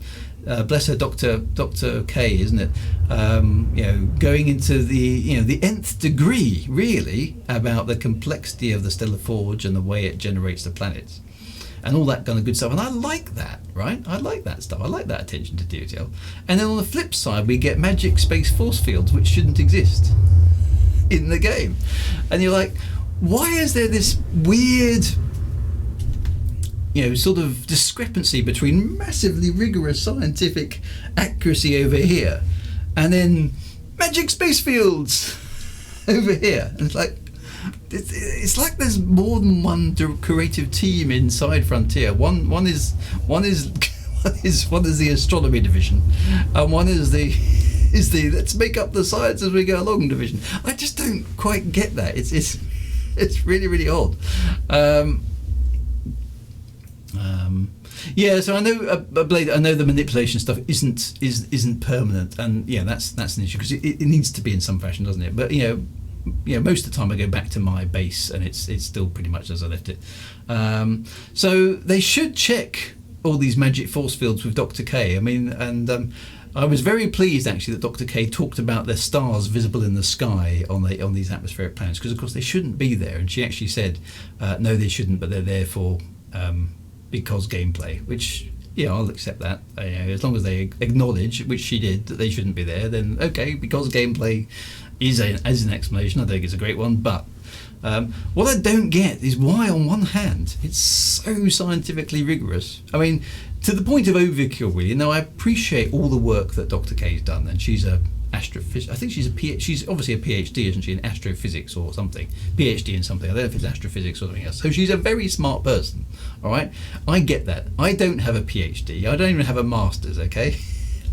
A: bless her, Dr. K, isn't it? Going into the nth degree, really, about the complexity of the stellar forge and the way it generates the planets, and all that kind of good stuff. And I like that, right? I like that stuff. I like that attention to detail. And then on the flip side, we get magic space force fields, which shouldn't exist in the game. And you're like, why is there this weird, sort of discrepancy between massively rigorous scientific accuracy over here and then magic space fields over here? And it's like there's more than one creative team inside Frontier. One is the astronomy division, and one is the let's make up the science as we go along division. I just don't quite get that. It's really, really odd. So I know Blade. I know the manipulation stuff isn't permanent, and that's an issue because it needs to be in some fashion, doesn't it? But most of the time I go back to my base and it's still pretty much as I left it. So they should check all these magic force fields with Dr. K. I mean, and I was very pleased actually that Dr. K talked about the stars visible in the sky on these atmospheric planets, because of course they shouldn't be there, and she actually said no, they shouldn't, but they're there for because gameplay, which I'll accept that. As long as they acknowledge, which she did, that they shouldn't be there, then okay, because gameplay is an explanation. I think it's a great one, but what I don't get is why on one hand it's so scientifically rigorous. I mean, to the point of overkill, really. Now, I appreciate all the work that Dr. K's done, and she's a astrophysicist. I think she's obviously a PhD, isn't she, in astrophysics or something? PhD in something. I don't know if it's astrophysics or something else. So she's a very smart person, all right? I get that. I don't have a PhD. I don't even have a master's, okay?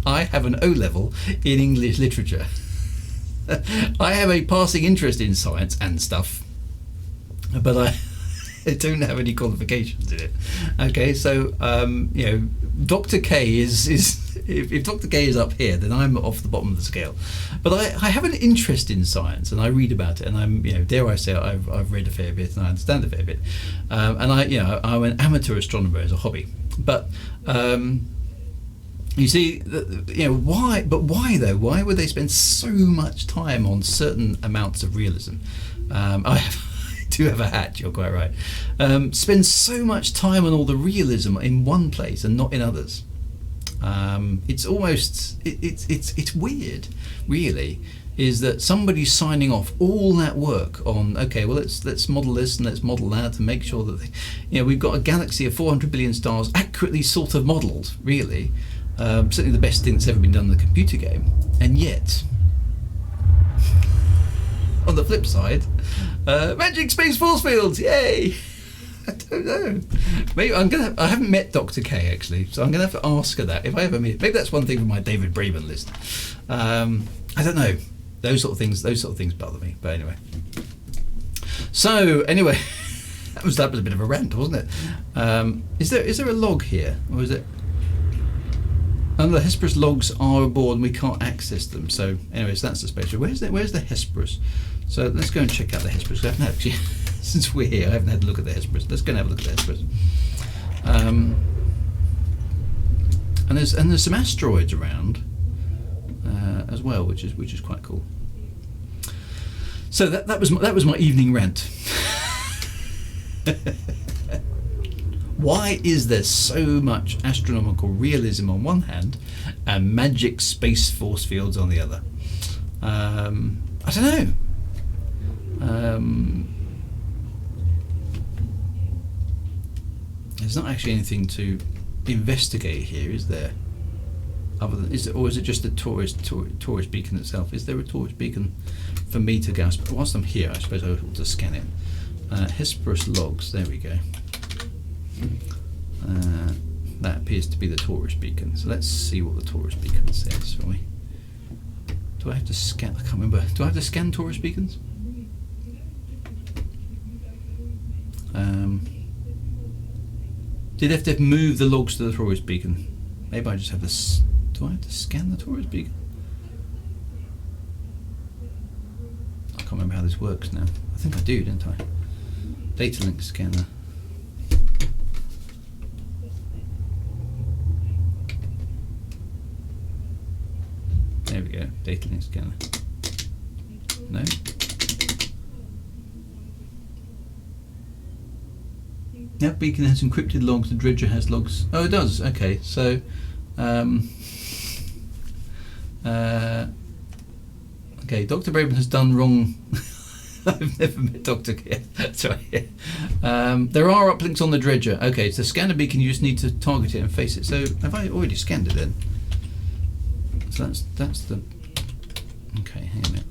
A: I have an O-level in English literature. I have a passing interest in science and stuff, but They don't have any qualifications in it. Okay, so Dr. K is if Dr. K is up here, then I'm off the bottom of the scale. But I have an interest in science, and I read about it, and I'm dare I say it, I've read a fair bit and I understand a fair bit, and I'm an amateur astronomer as a hobby. But you see, why? But why though? Why would they spend so much time on certain amounts of realism? I do have a hat. You're quite right. Spend so much time on all the realism in one place and not in others. It's almost it's weird, really. Is that somebody's signing off all that work on? Okay, well let's model this and let's model that and make sure that we've got a galaxy of 400 billion stars accurately sort of modelled. Really. Certainly the best thing that's ever been done in the computer game, and yet on the flip side, magic space force fields, yay! I don't know. Maybe I haven't met Dr. K actually, so I'm gonna have to ask her that if I ever meet. Maybe that's one thing from my David Braben list. I don't know. Those sort of things bother me. But anyway. So anyway, that was a bit of a rant, wasn't it? Is there a log here, or is it? And the Hesperus logs are aboard and we can't access them. So anyways, that's the spaceship. Where's the Hesperus? So let's go and check out the Hesperus. I haven't actually, since we're here, I haven't had a look at the Hesperus. Let's go and have a look at the Hesperus. And there's some asteroids around as well, which is quite cool. So that was my evening rant. Why is there so much astronomical realism on one hand and magic space force fields on the other? I don't know. There's not actually anything to investigate here, is there? Other than is it just the tourist beacon itself? Is there a tourist beacon for me to go? Whilst I'm here, I suppose I ought to scan it. Hesperus logs. There we go. That appears to be the tourist beacon. So let's see what the tourist beacon says, shall we? Do I have to scan? I can't remember. Do I have to scan tourist beacons? Did I have to move the logs to the tourist beacon? Maybe I just have this. Do I have to scan the tourist beacon? I can't remember how this works now. I think I do, don't I? Data link scanner. There we go, data link scanner. No? That beacon has encrypted logs, the dredger has logs. Oh, it does, okay, so okay, Dr. Braben has done wrong. I've never met Dr. K. Sorry. There are uplinks on the dredger. Okay, so scan a beacon, you just need to target it and face it. So have I already scanned it then? So that's the. Okay, hang on a minute.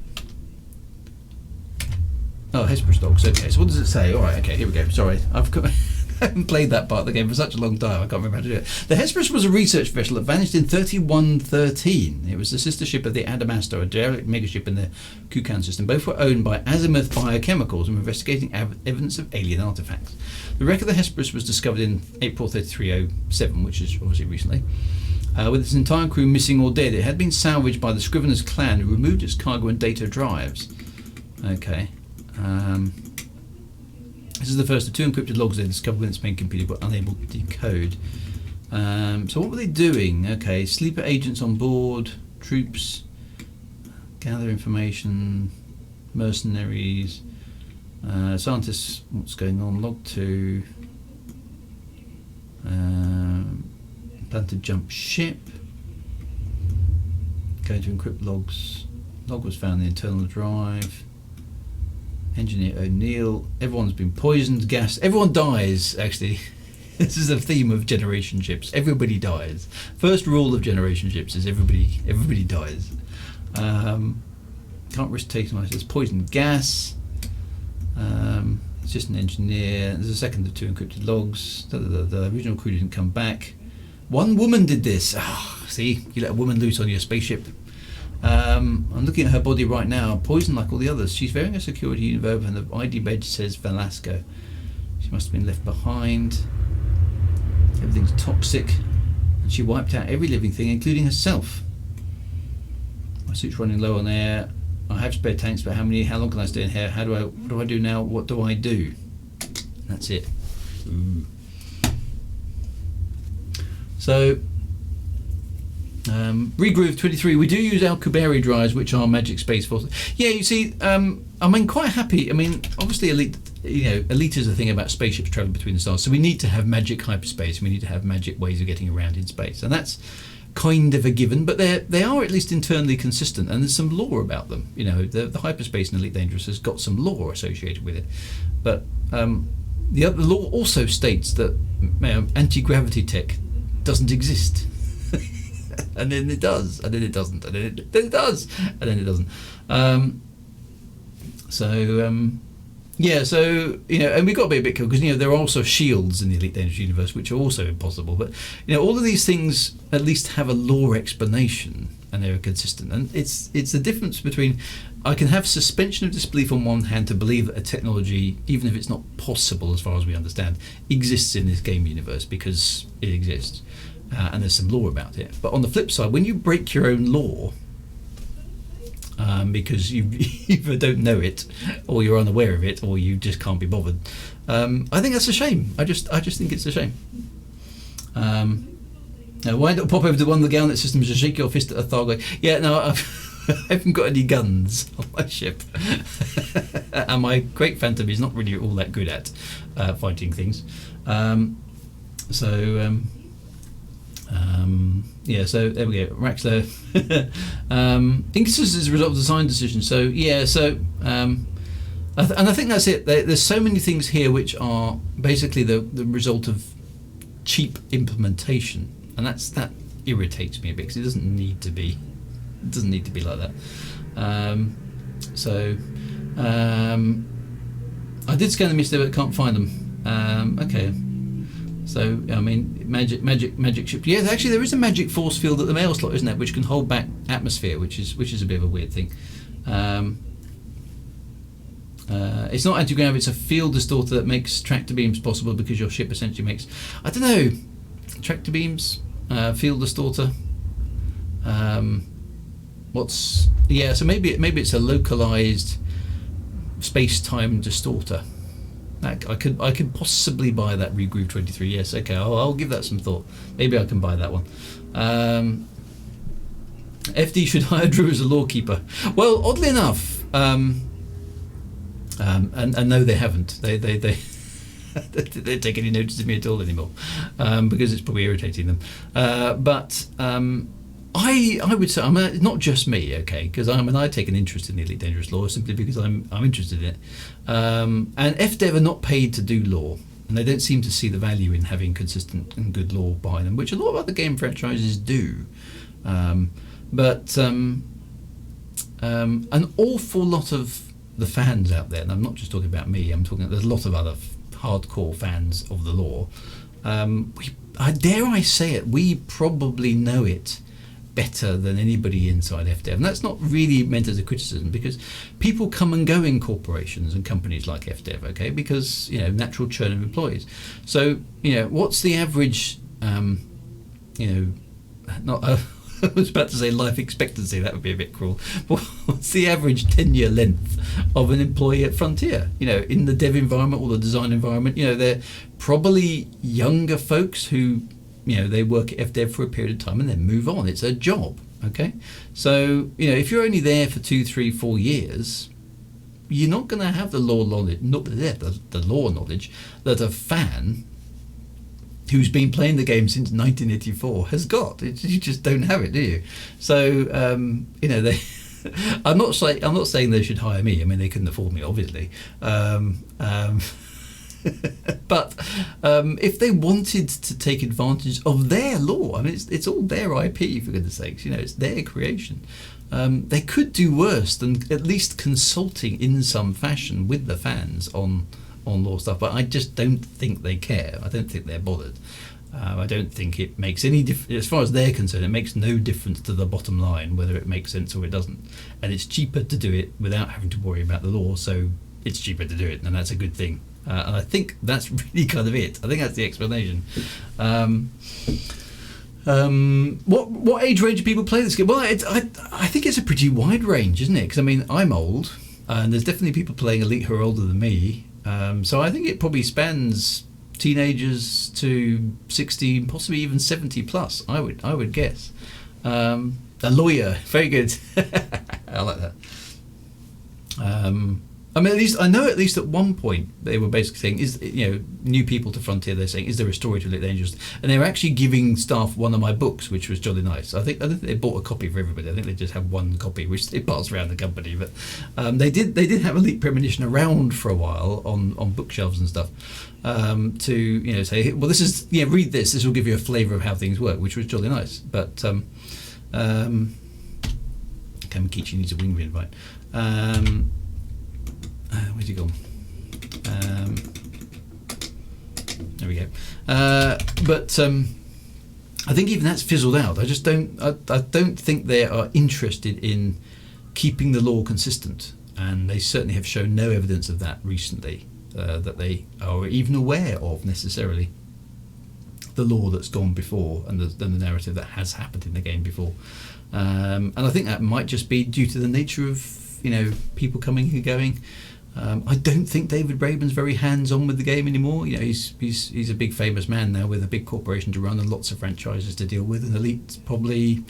A: Oh, Hesperus logs. Okay, so what does it say? All right, okay, here we go. Sorry, I haven't played that part of the game for such a long time. I can't remember how to do it. The Hesperus was a research vessel that vanished in 3113. It was the sister ship of the Adamastor, a derelict megaship in the Kukan system. Both were owned by Azimuth Biochemicals and were investigating evidence of alien artifacts. The wreck of the Hesperus was discovered in April 3307, which is obviously recently. With its entire crew missing or dead, it had been salvaged by the Scriveners clan, who removed its cargo and data drives. Okay. This is the first of two encrypted logs they discovered when its main computer but unable to decode. So what were they doing? Okay, sleeper agents on board, troops, gather information, mercenaries, scientists, what's going on, log 2, plan to jump ship, going to encrypt logs, log was found in the internal drive, Engineer O'Neill, everyone's been poisoned, gassed, everyone dies actually. This is a theme of generation ships, everybody dies. First rule of generation ships is everybody dies. Can't risk taking my, there's poison gas, it's just an engineer, there's a second of two encrypted logs, the original crew didn't come back. One woman did this. Oh, see, you let a woman loose on your spaceship. I'm looking at her body right now, poisoned like all the others. She's wearing a security uniform and the ID badge says Velasco. She must have been left behind. Everything's toxic. And she wiped out every living thing, including herself. My suit's running low on air. I have spare tanks, but how long can I stay in here? What do I do now? What do I do? That's it. Ooh. So, Regroove 23. We do use Alcubierre dryers, which are magic space force. Yeah, you see, I'm quite happy. I mean, obviously, Elite is the thing about spaceships traveling between the stars. So we need to have magic hyperspace. We need to have magic ways of getting around in space, and that's kind of a given. But they are at least internally consistent, and there's some lore about them. You know, the hyperspace in Elite Dangerous has got some lore associated with it. But the law also states that anti-gravity tech doesn't exist. And then it does, and then it doesn't, and then it does, and then it doesn't. Yeah, so, you know, and we've got to be a bit careful because, you know, there are also shields in the Elite Dangerous universe which are also impossible. But, you know, all of these things at least have a lore explanation and they're consistent. And it's the difference between, I can have suspension of disbelief on one hand to believe that a technology, even if it's not possible as far as we understand, exists in this game universe because it exists. And there's some lore about it. But on the flip side, when you break your own lore, because you either don't know it, or you're unaware of it, or you just can't be bothered, I think that's a shame. I just think it's a shame. Now, why don't pop over to one of the Galnet systems and shake your fist at a Thargoid? Yeah, no, I haven't got any guns on my ship, and my Great Phantom is not really all that good at fighting things. Yeah, so there we go. Raxler. Incus is a result of the design decision. So yeah, so and I think that's it. There's so many things here which are basically the result of cheap implementation, and that irritates me a bit because it doesn't need to be. It doesn't need to be like that. I did scan the mist there, but can't find them. Okay. So, I mean, magic ship. Yeah, actually, there is a magic force field at the mail slot, isn't there, which can hold back atmosphere, which is a bit of a weird thing. It's not anti-grav; it's a field distorter that makes tractor beams possible because your ship essentially makes, I don't know, tractor beams, field distorter. So maybe it's a localized space-time distorter. I could possibly buy that Regroove 23. Yes, okay, I'll give that some thought. Maybe I can buy that one. FD should hire Drew as a lawkeeper. Well, oddly enough, and no, they haven't. They don't take any notice of me at all anymore, because it's probably irritating them. But I would say, not just me, okay, because I take an interest in the Elite Dangerous lore simply because I'm interested in it. And FDev are not paid to do lore, and they don't seem to see the value in having consistent and good lore behind them, which a lot of other game franchises do. But an awful lot of the fans out there, and I'm not just talking about me, there's a lot of other hardcore fans of the lore. Dare I say it, we probably know it better than anybody inside FDev, and that's not really meant as a criticism because people come and go in corporations and companies like FDev, okay, because, you know, natural churn of employees. So, you know, what's the average, I was about to say life expectancy, that would be a bit cruel. What's the average tenure length of an employee at Frontier? You know, in the dev environment or the design environment, you know, they're probably younger folks who, you know, they work at FDev for a period of time and then move on. It's a job, okay? So, you know, if you're only there for 2, 3, 4 years, you're not going to have the law knowledge, the law knowledge that a fan who's been playing the game since 1984 has got. You just don't have it, do you? So, you know, I'm not saying they should hire me. I mean, they couldn't afford me, obviously. But if they wanted to take advantage of their law, I mean, it's all their IP, for goodness sakes, you know, it's their creation. They could do worse than at least consulting in some fashion with the fans on law stuff, but I just don't think they care. I don't think they're bothered. I don't think it makes any difference. As far as they're concerned, it makes no difference to the bottom line whether it makes sense or it doesn't. And it's cheaper to do it without having to worry about the law, so it's cheaper to do it, and that's a good thing. And I think that's really kind of it. I think that's the explanation. What age range do people play this game? Well, I think it's a pretty wide range, isn't it? Because I mean, I'm old, and there's definitely people playing Elite who are older than me. So I think it probably spans teenagers to 60, possibly even 70 plus. I would guess. A lawyer, very good. I like that. I mean, I know at least at one point they were basically saying, new people to Frontier. They're saying, is there a story to Elite Dangerous? And they were actually giving staff one of my books, which was jolly nice. I think they bought a copy for everybody. I think they just had one copy, which they passed around the company. But they did have Elite Premonition around for a while on bookshelves and stuff to say, well, this is read this. This will give you a flavour of how things work, which was jolly nice. But Kamakichi needs a wing invite. Where's he gone? There we go. But I think even that's fizzled out. I just don't. I don't think they are interested in keeping the lore consistent, and they certainly have shown no evidence of that recently. That they are even aware of necessarily the lore that's gone before and the narrative that has happened in the game before. And I think that might just be due to the nature of people coming and going. I don't think David Braben's very hands-on with the game anymore. He's a big famous man now with a big corporation to run and lots of franchises to deal with. And Elite's probably,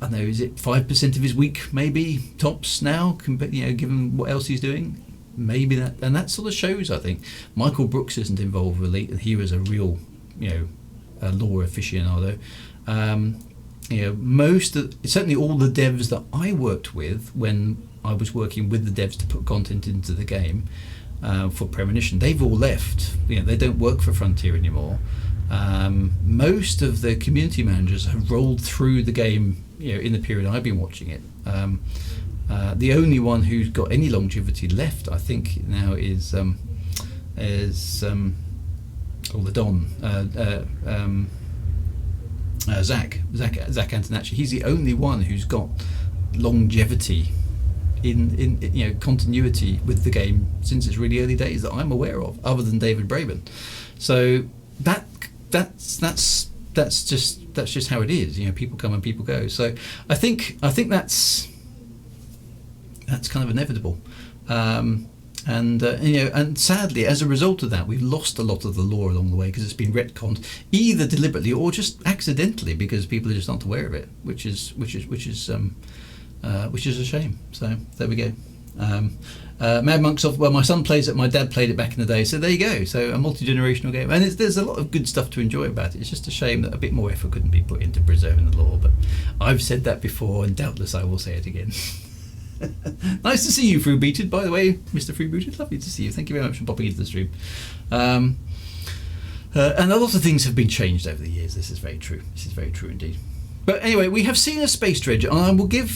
A: I don't know, is it 5% of his week maybe tops now? Given what else he's doing, maybe that, and that sort of shows. I think Michael Brooks isn't involved with Elite, and he was a real, a lore aficionado. Certainly all the devs that I worked with when I was working with the devs to put content into the game for Premonition, they've all left. They don't work for Frontier anymore. Most of the community managers have rolled through the game, in the period I've been watching it. The only one who's got any longevity left, I think, now is the Don. Zach Antonacci. He's the only one who's got longevity in continuity with the game since its really early days that I'm aware of, other than David Braben. So that's just how it is. People come and people go. So I think that's kind of inevitable. And sadly, as a result of that, we've lost a lot of the lore along the way because it's been retconned either deliberately or just accidentally because people are just not aware of it, which is a shame. So there we go. Mad Monk Soft. Well, my son plays it. My dad played it back in the day. So there you go. So a multi-generational game, and there's a lot of good stuff to enjoy about it. It's just a shame that a bit more effort couldn't be put into preserving the lore. But I've said that before, and doubtless I will say it again. Nice to see you, Freebooted. By the way, Mr. Freebooted, lovely to see you. Thank you very much for popping into the stream. And a lot of things have been changed over the years. This is very true. This is very true indeed. But anyway, we have seen a Space Dredger, and I will give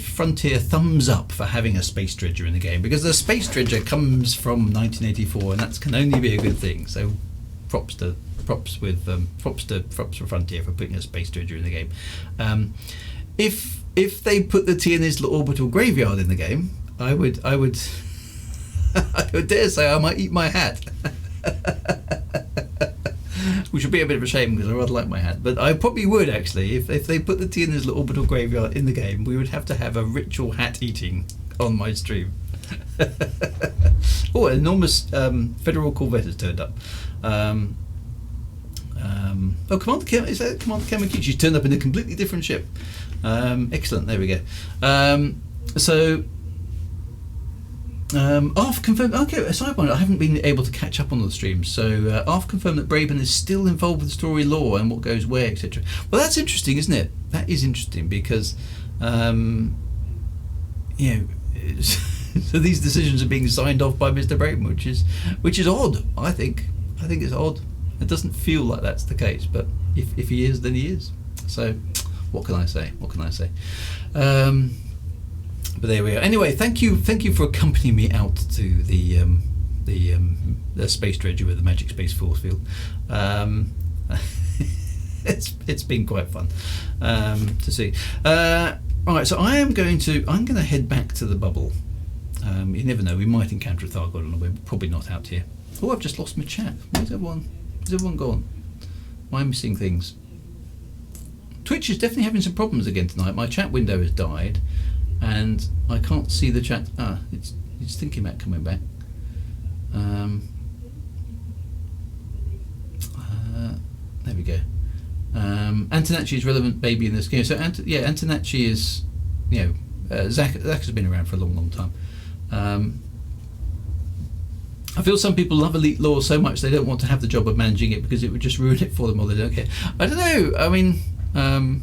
A: Frontier thumbs up for having a Space Dredger in the game, because the Space Dredger comes from 1984, and that can only be a good thing. So, props for Frontier for putting a Space Dredger in the game. If they put the Tianist orbital graveyard in the game, I would I would dare say I might eat my hat. Which would be a bit of a shame because I rather like my hat, but I probably would actually. If they put the Tianist orbital graveyard in the game, we would have to have a ritual hat eating on my stream. Oh, an enormous Federal Corvette has turned up. Commander Kamakichi? She's turned up in a completely different ship. Excellent, there we go. Arf confirmed. Okay, a side one. I haven't been able to catch up on the streams. So Arf confirmed that Braben is still involved with story lore and what goes where, etc. Well, that's interesting, isn't it? That is interesting because, so these decisions are being signed off by Mr. Braben, which is odd. I think it's odd. It doesn't feel like that's the case, but if he is, then he is. So, what can I say? But there we are. Anyway, thank you for accompanying me out to the Space Dredger with the Magic Space Forcefield. It's been quite fun to see. All right, so I'm going to head back to the bubble You never know, we might encounter a Thargoid on the way, but probably not out here. Oh, I've just lost my chat. Where's everyone? Is everyone gone? Why am I missing things? Twitch is definitely having some problems again tonight. My chat window has died, and I can't see the chat. It's thinking about coming back. There we go. Antonacci is relevant baby in this game. So Antonacci is, Zach has been around for a long time. I feel some people love Elite Lore so much they don't want to have the job of managing it because it would just ruin it for them, or they don't care. I don't know. I mean, I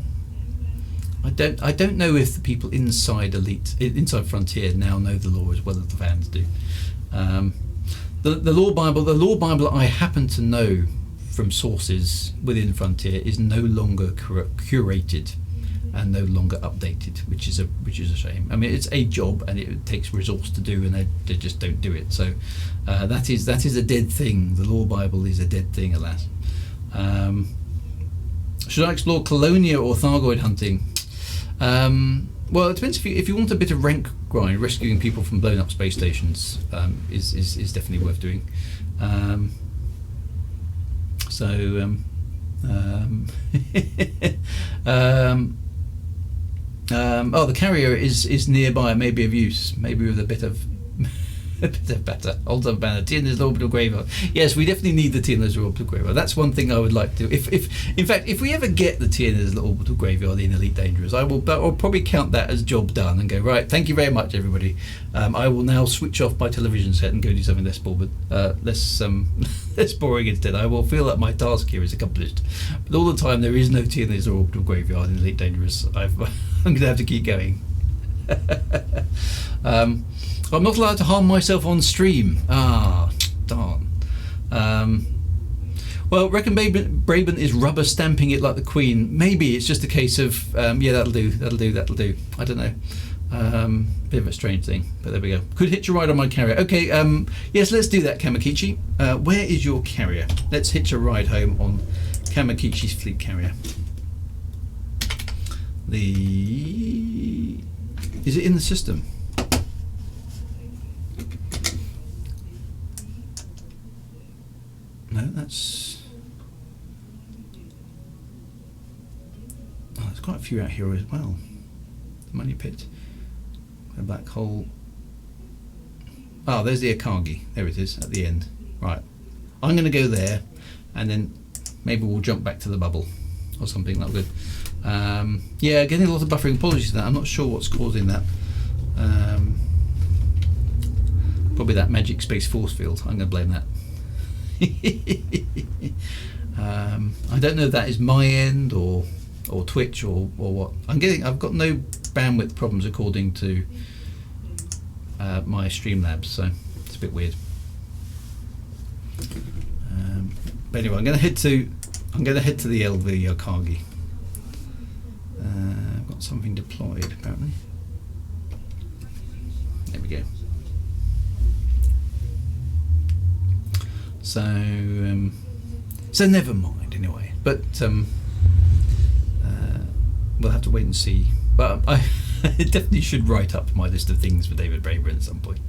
A: don't know if the people inside Frontier now know the lore as well as the fans do. The lore Bible I happen to know from sources within Frontier is no longer curated and no longer updated, which is a shame. I mean, it's a job and it takes resource to do, and they just don't do it. So that is a dead thing. The lore Bible is a dead thing, alas. Should I explore Colonia or Thargoid hunting? Well, it depends. If you want a bit of rank grind, rescuing people from blown up space stations is definitely worth doing. The carrier is nearby, maybe of use, maybe with a bit of better. Old banner, Tierna's orbital graveyard. Yes, we definitely need the Tierna's orbital graveyard. That's one thing I would like to. If we ever get the Tierna's orbital graveyard in Elite Dangerous, I'll probably count that as job done and go, right, thank you very much, everybody. I will now switch off my television set and go do something less boring instead. I will feel that my task here is accomplished. But all the time there is no Tierna's orbital graveyard in Elite Dangerous. I'm going to have to keep going. I'm not allowed to harm myself on stream. Darn. Well, reckon Braben is rubber stamping it like the Queen. Maybe it's just a case of that'll do. I don't know. Bit of a strange thing, but there we go. Could hitch a ride on my carrier. Okay, yes, let's do that, Kamakichi. Where is your carrier? Let's hitch a ride home on Kamakichi's fleet carrier. Is it in the system? No, that's... there's quite a few out here as well. The money pit. A black hole. There's the Akagi. There it is, at the end. Right. I'm going to go there, and then maybe we'll jump back to the bubble, or something like that. Yeah, getting a lot of buffering. Apologies for that. I'm not sure what's causing that. Probably that magic space force field. I'm going to blame that. I don't know if that is my end or Twitch or what. I've got no bandwidth problems according to my Streamlabs, so it's a bit weird. But anyway, I'm going to head to the LV Akagi. I've got something deployed apparently. There we go. So never mind anyway. But we'll have to wait and see. But I definitely should write up my list of things for David Braben at some point.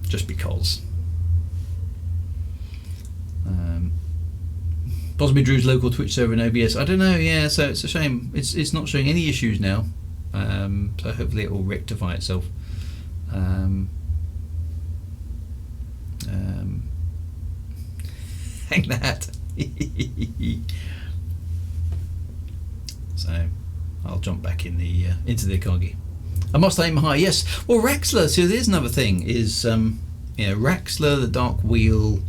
A: Just because. Possibly Drew's local Twitch server in OBS. I don't know. Yeah, so it's a shame. It's not showing any issues now. So hopefully it will rectify itself. Hang that. So I'll jump back in the into the Akagi. I must aim high. Yes. Well, Raxler. So there's another thing. Is Raxler, the Dark Wheel,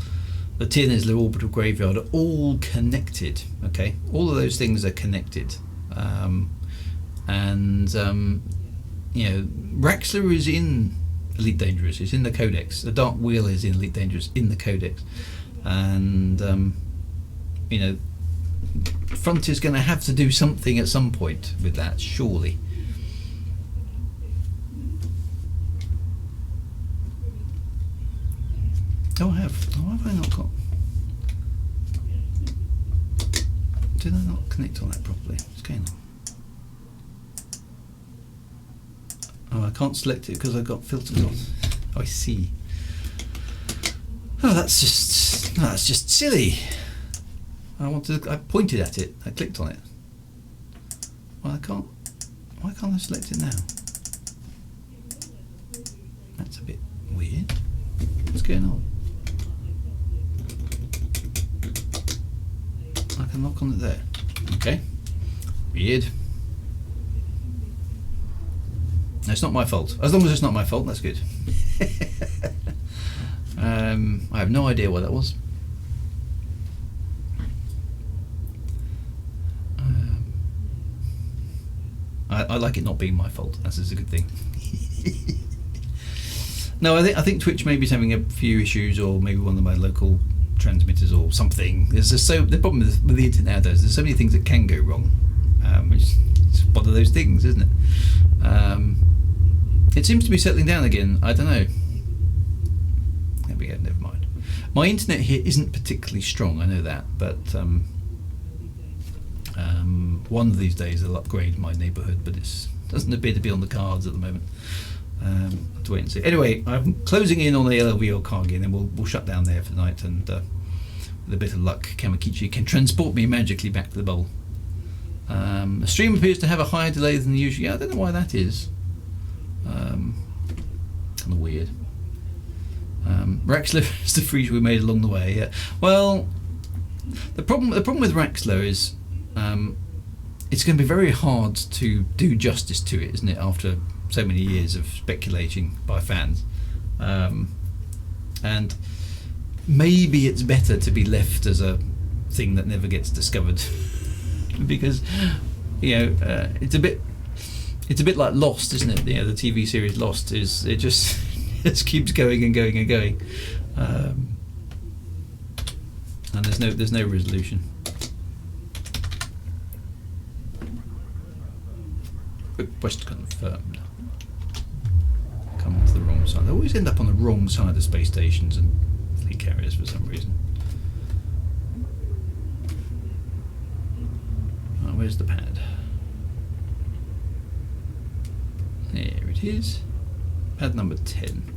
A: the Tierna's orbital graveyard are all connected. Okay, all of those things are connected. Raxler is in Elite Dangerous. It's in the Codex. The Dark Wheel is in Elite Dangerous in the Codex, and Frontier's going to have to do something at some point with that, surely. Have I not got? Did I not connect on that properly? What's going on? Oh, I can't select it because I've got filters on. Oh, I see. Oh, that's just silly. I pointed at it. I clicked on it. Well, I can't. Why can't I select it now? That's a bit weird. What's going on? I can lock on it there. Okay. Weird. No, it's not my fault. As long as it's not my fault, that's good. I have no idea what that was. I like it not being my fault. That's a good thing. No, I think Twitch maybe is having a few issues, or maybe one of my local transmitters or something. There's just the problem with the internet nowadays. There's so many things that can go wrong. It's one of those things, isn't it? It seems to be settling down again. I don't know. There we go. Never mind. My internet here isn't particularly strong. I know that, but one of these days they'll upgrade my neighbourhood, but it doesn't appear to be on the cards at the moment. Have to wait and see. Anyway, I'm closing in on the LLV or Kagi, and then we'll shut down there for the night. And with a bit of luck, Kamakichi can transport me magically back to the bowl. The stream appears to have a higher delay than usual. Yeah, I don't know why that is. Kind of weird. Raxler is the freeze we made along the way. Yeah. Well, the problem with Raxler is it's going to be very hard to do justice to it, isn't it? After so many years of speculating by fans, and maybe it's better to be left as a thing that never gets discovered, because it's a bit like Lost, isn't it? The TV series Lost it just it keeps going and going and going, and there's no resolution. Request confirmed. Come to the wrong side. They always end up on the wrong side of space stations and fleet carriers for some reason. Oh, where's the pad? There it is. Pad number 10.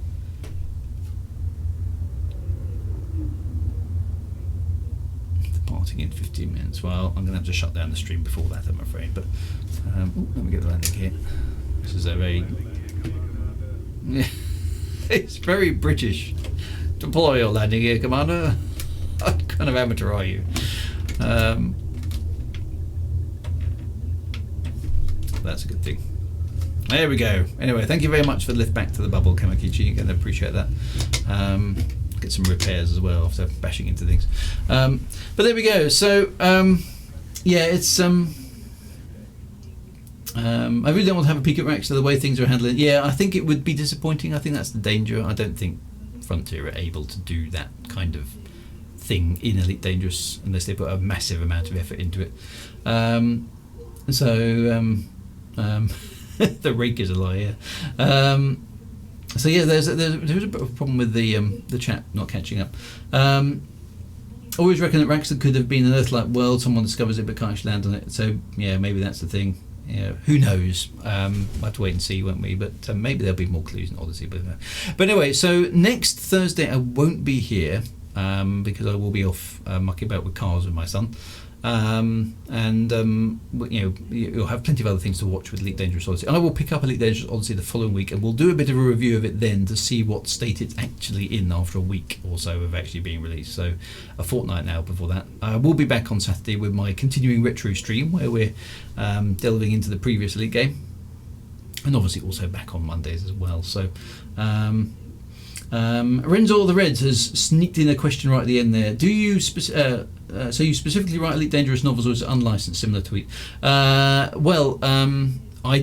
A: Departing in 15 minutes. Well, I'm going to have to shut down the stream before that, I'm afraid. But let me get the landing gear. This is a very... Yeah, it's very British. Deploy your landing gear, Commander. What kind of amateur are you? That's a good thing. There we go. Anyway, thank you very much for the lift back to the bubble, Kamakichi. You're going to appreciate that. Get some repairs as well after bashing into things. But there we go. So, yeah, it's... I really don't want to have a peek at Raxler the way things are handling. Yeah, I think it would be disappointing. I think that's the danger. I don't think Frontier are able to do that kind of thing in Elite Dangerous unless they put a massive amount of effort into it. The rake is a lie. Yeah. So yeah, there's a bit of a problem with the chat not catching up. Always reckon that Raxler could have been an Earth-like world. Someone discovers it but can't actually land on it. So yeah, maybe that's the thing. Yeah, who knows? We'll have to wait and see, won't we? But maybe there'll be more clues in Odyssey. But anyway, so next Thursday I won't be here because I will be off mucking about with cars with my son. You'll have plenty of other things to watch with Elite Dangerous Odyssey. And I will pick up Elite Dangerous Odyssey the following week, and we'll do a bit of a review of it then to see what state it's actually in after a week or so of actually being released. So a fortnight now before that. We'll be back on Saturday with my continuing retro stream where we're delving into the previous Elite game, and obviously also back on Mondays as well. So Renzo the Reds has sneaked in a question right at the end there. Do you so you specifically write Elite Dangerous novels, or is it unlicensed, similar tweet? I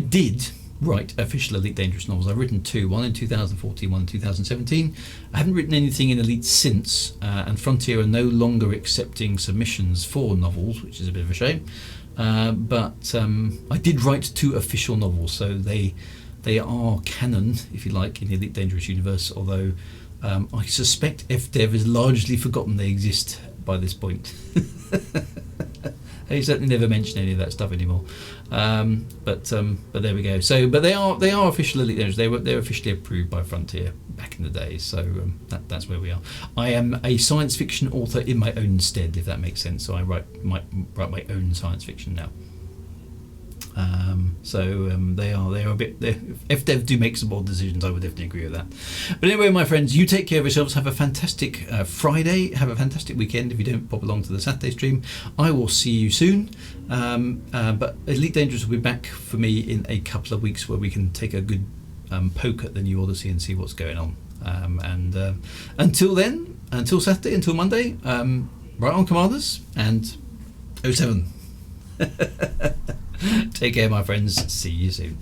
A: did write official Elite Dangerous novels. I've written two, one in 2014, one in 2017. I haven't written anything in Elite since, and Frontier are no longer accepting submissions for novels, which is a bit of a shame. But I did write two official novels, so they are canon, if you like, in the Elite Dangerous universe, although I suspect FDev has largely forgotten they exist by this point. They certainly never mention any of that stuff anymore. But there we go. So, but they are official Elite Dangerous. They're officially approved by Frontier back in the day. So that's where we are. I am a science fiction author in my own stead, if that makes sense. So I write my own science fiction now. They are a bit. If they do make some bold decisions, I would definitely agree with that. But anyway, my friends, you take care of yourselves. Have a fantastic Friday. Have a fantastic weekend. If you don't pop along to the Saturday stream, I will see you soon. But Elite Dangerous will be back for me in a couple of weeks, where we can take a good poke at the new Odyssey and see what's going on. Until then, until Saturday, until Monday, right on, Commanders, and 07. Take care, my friends. See you soon.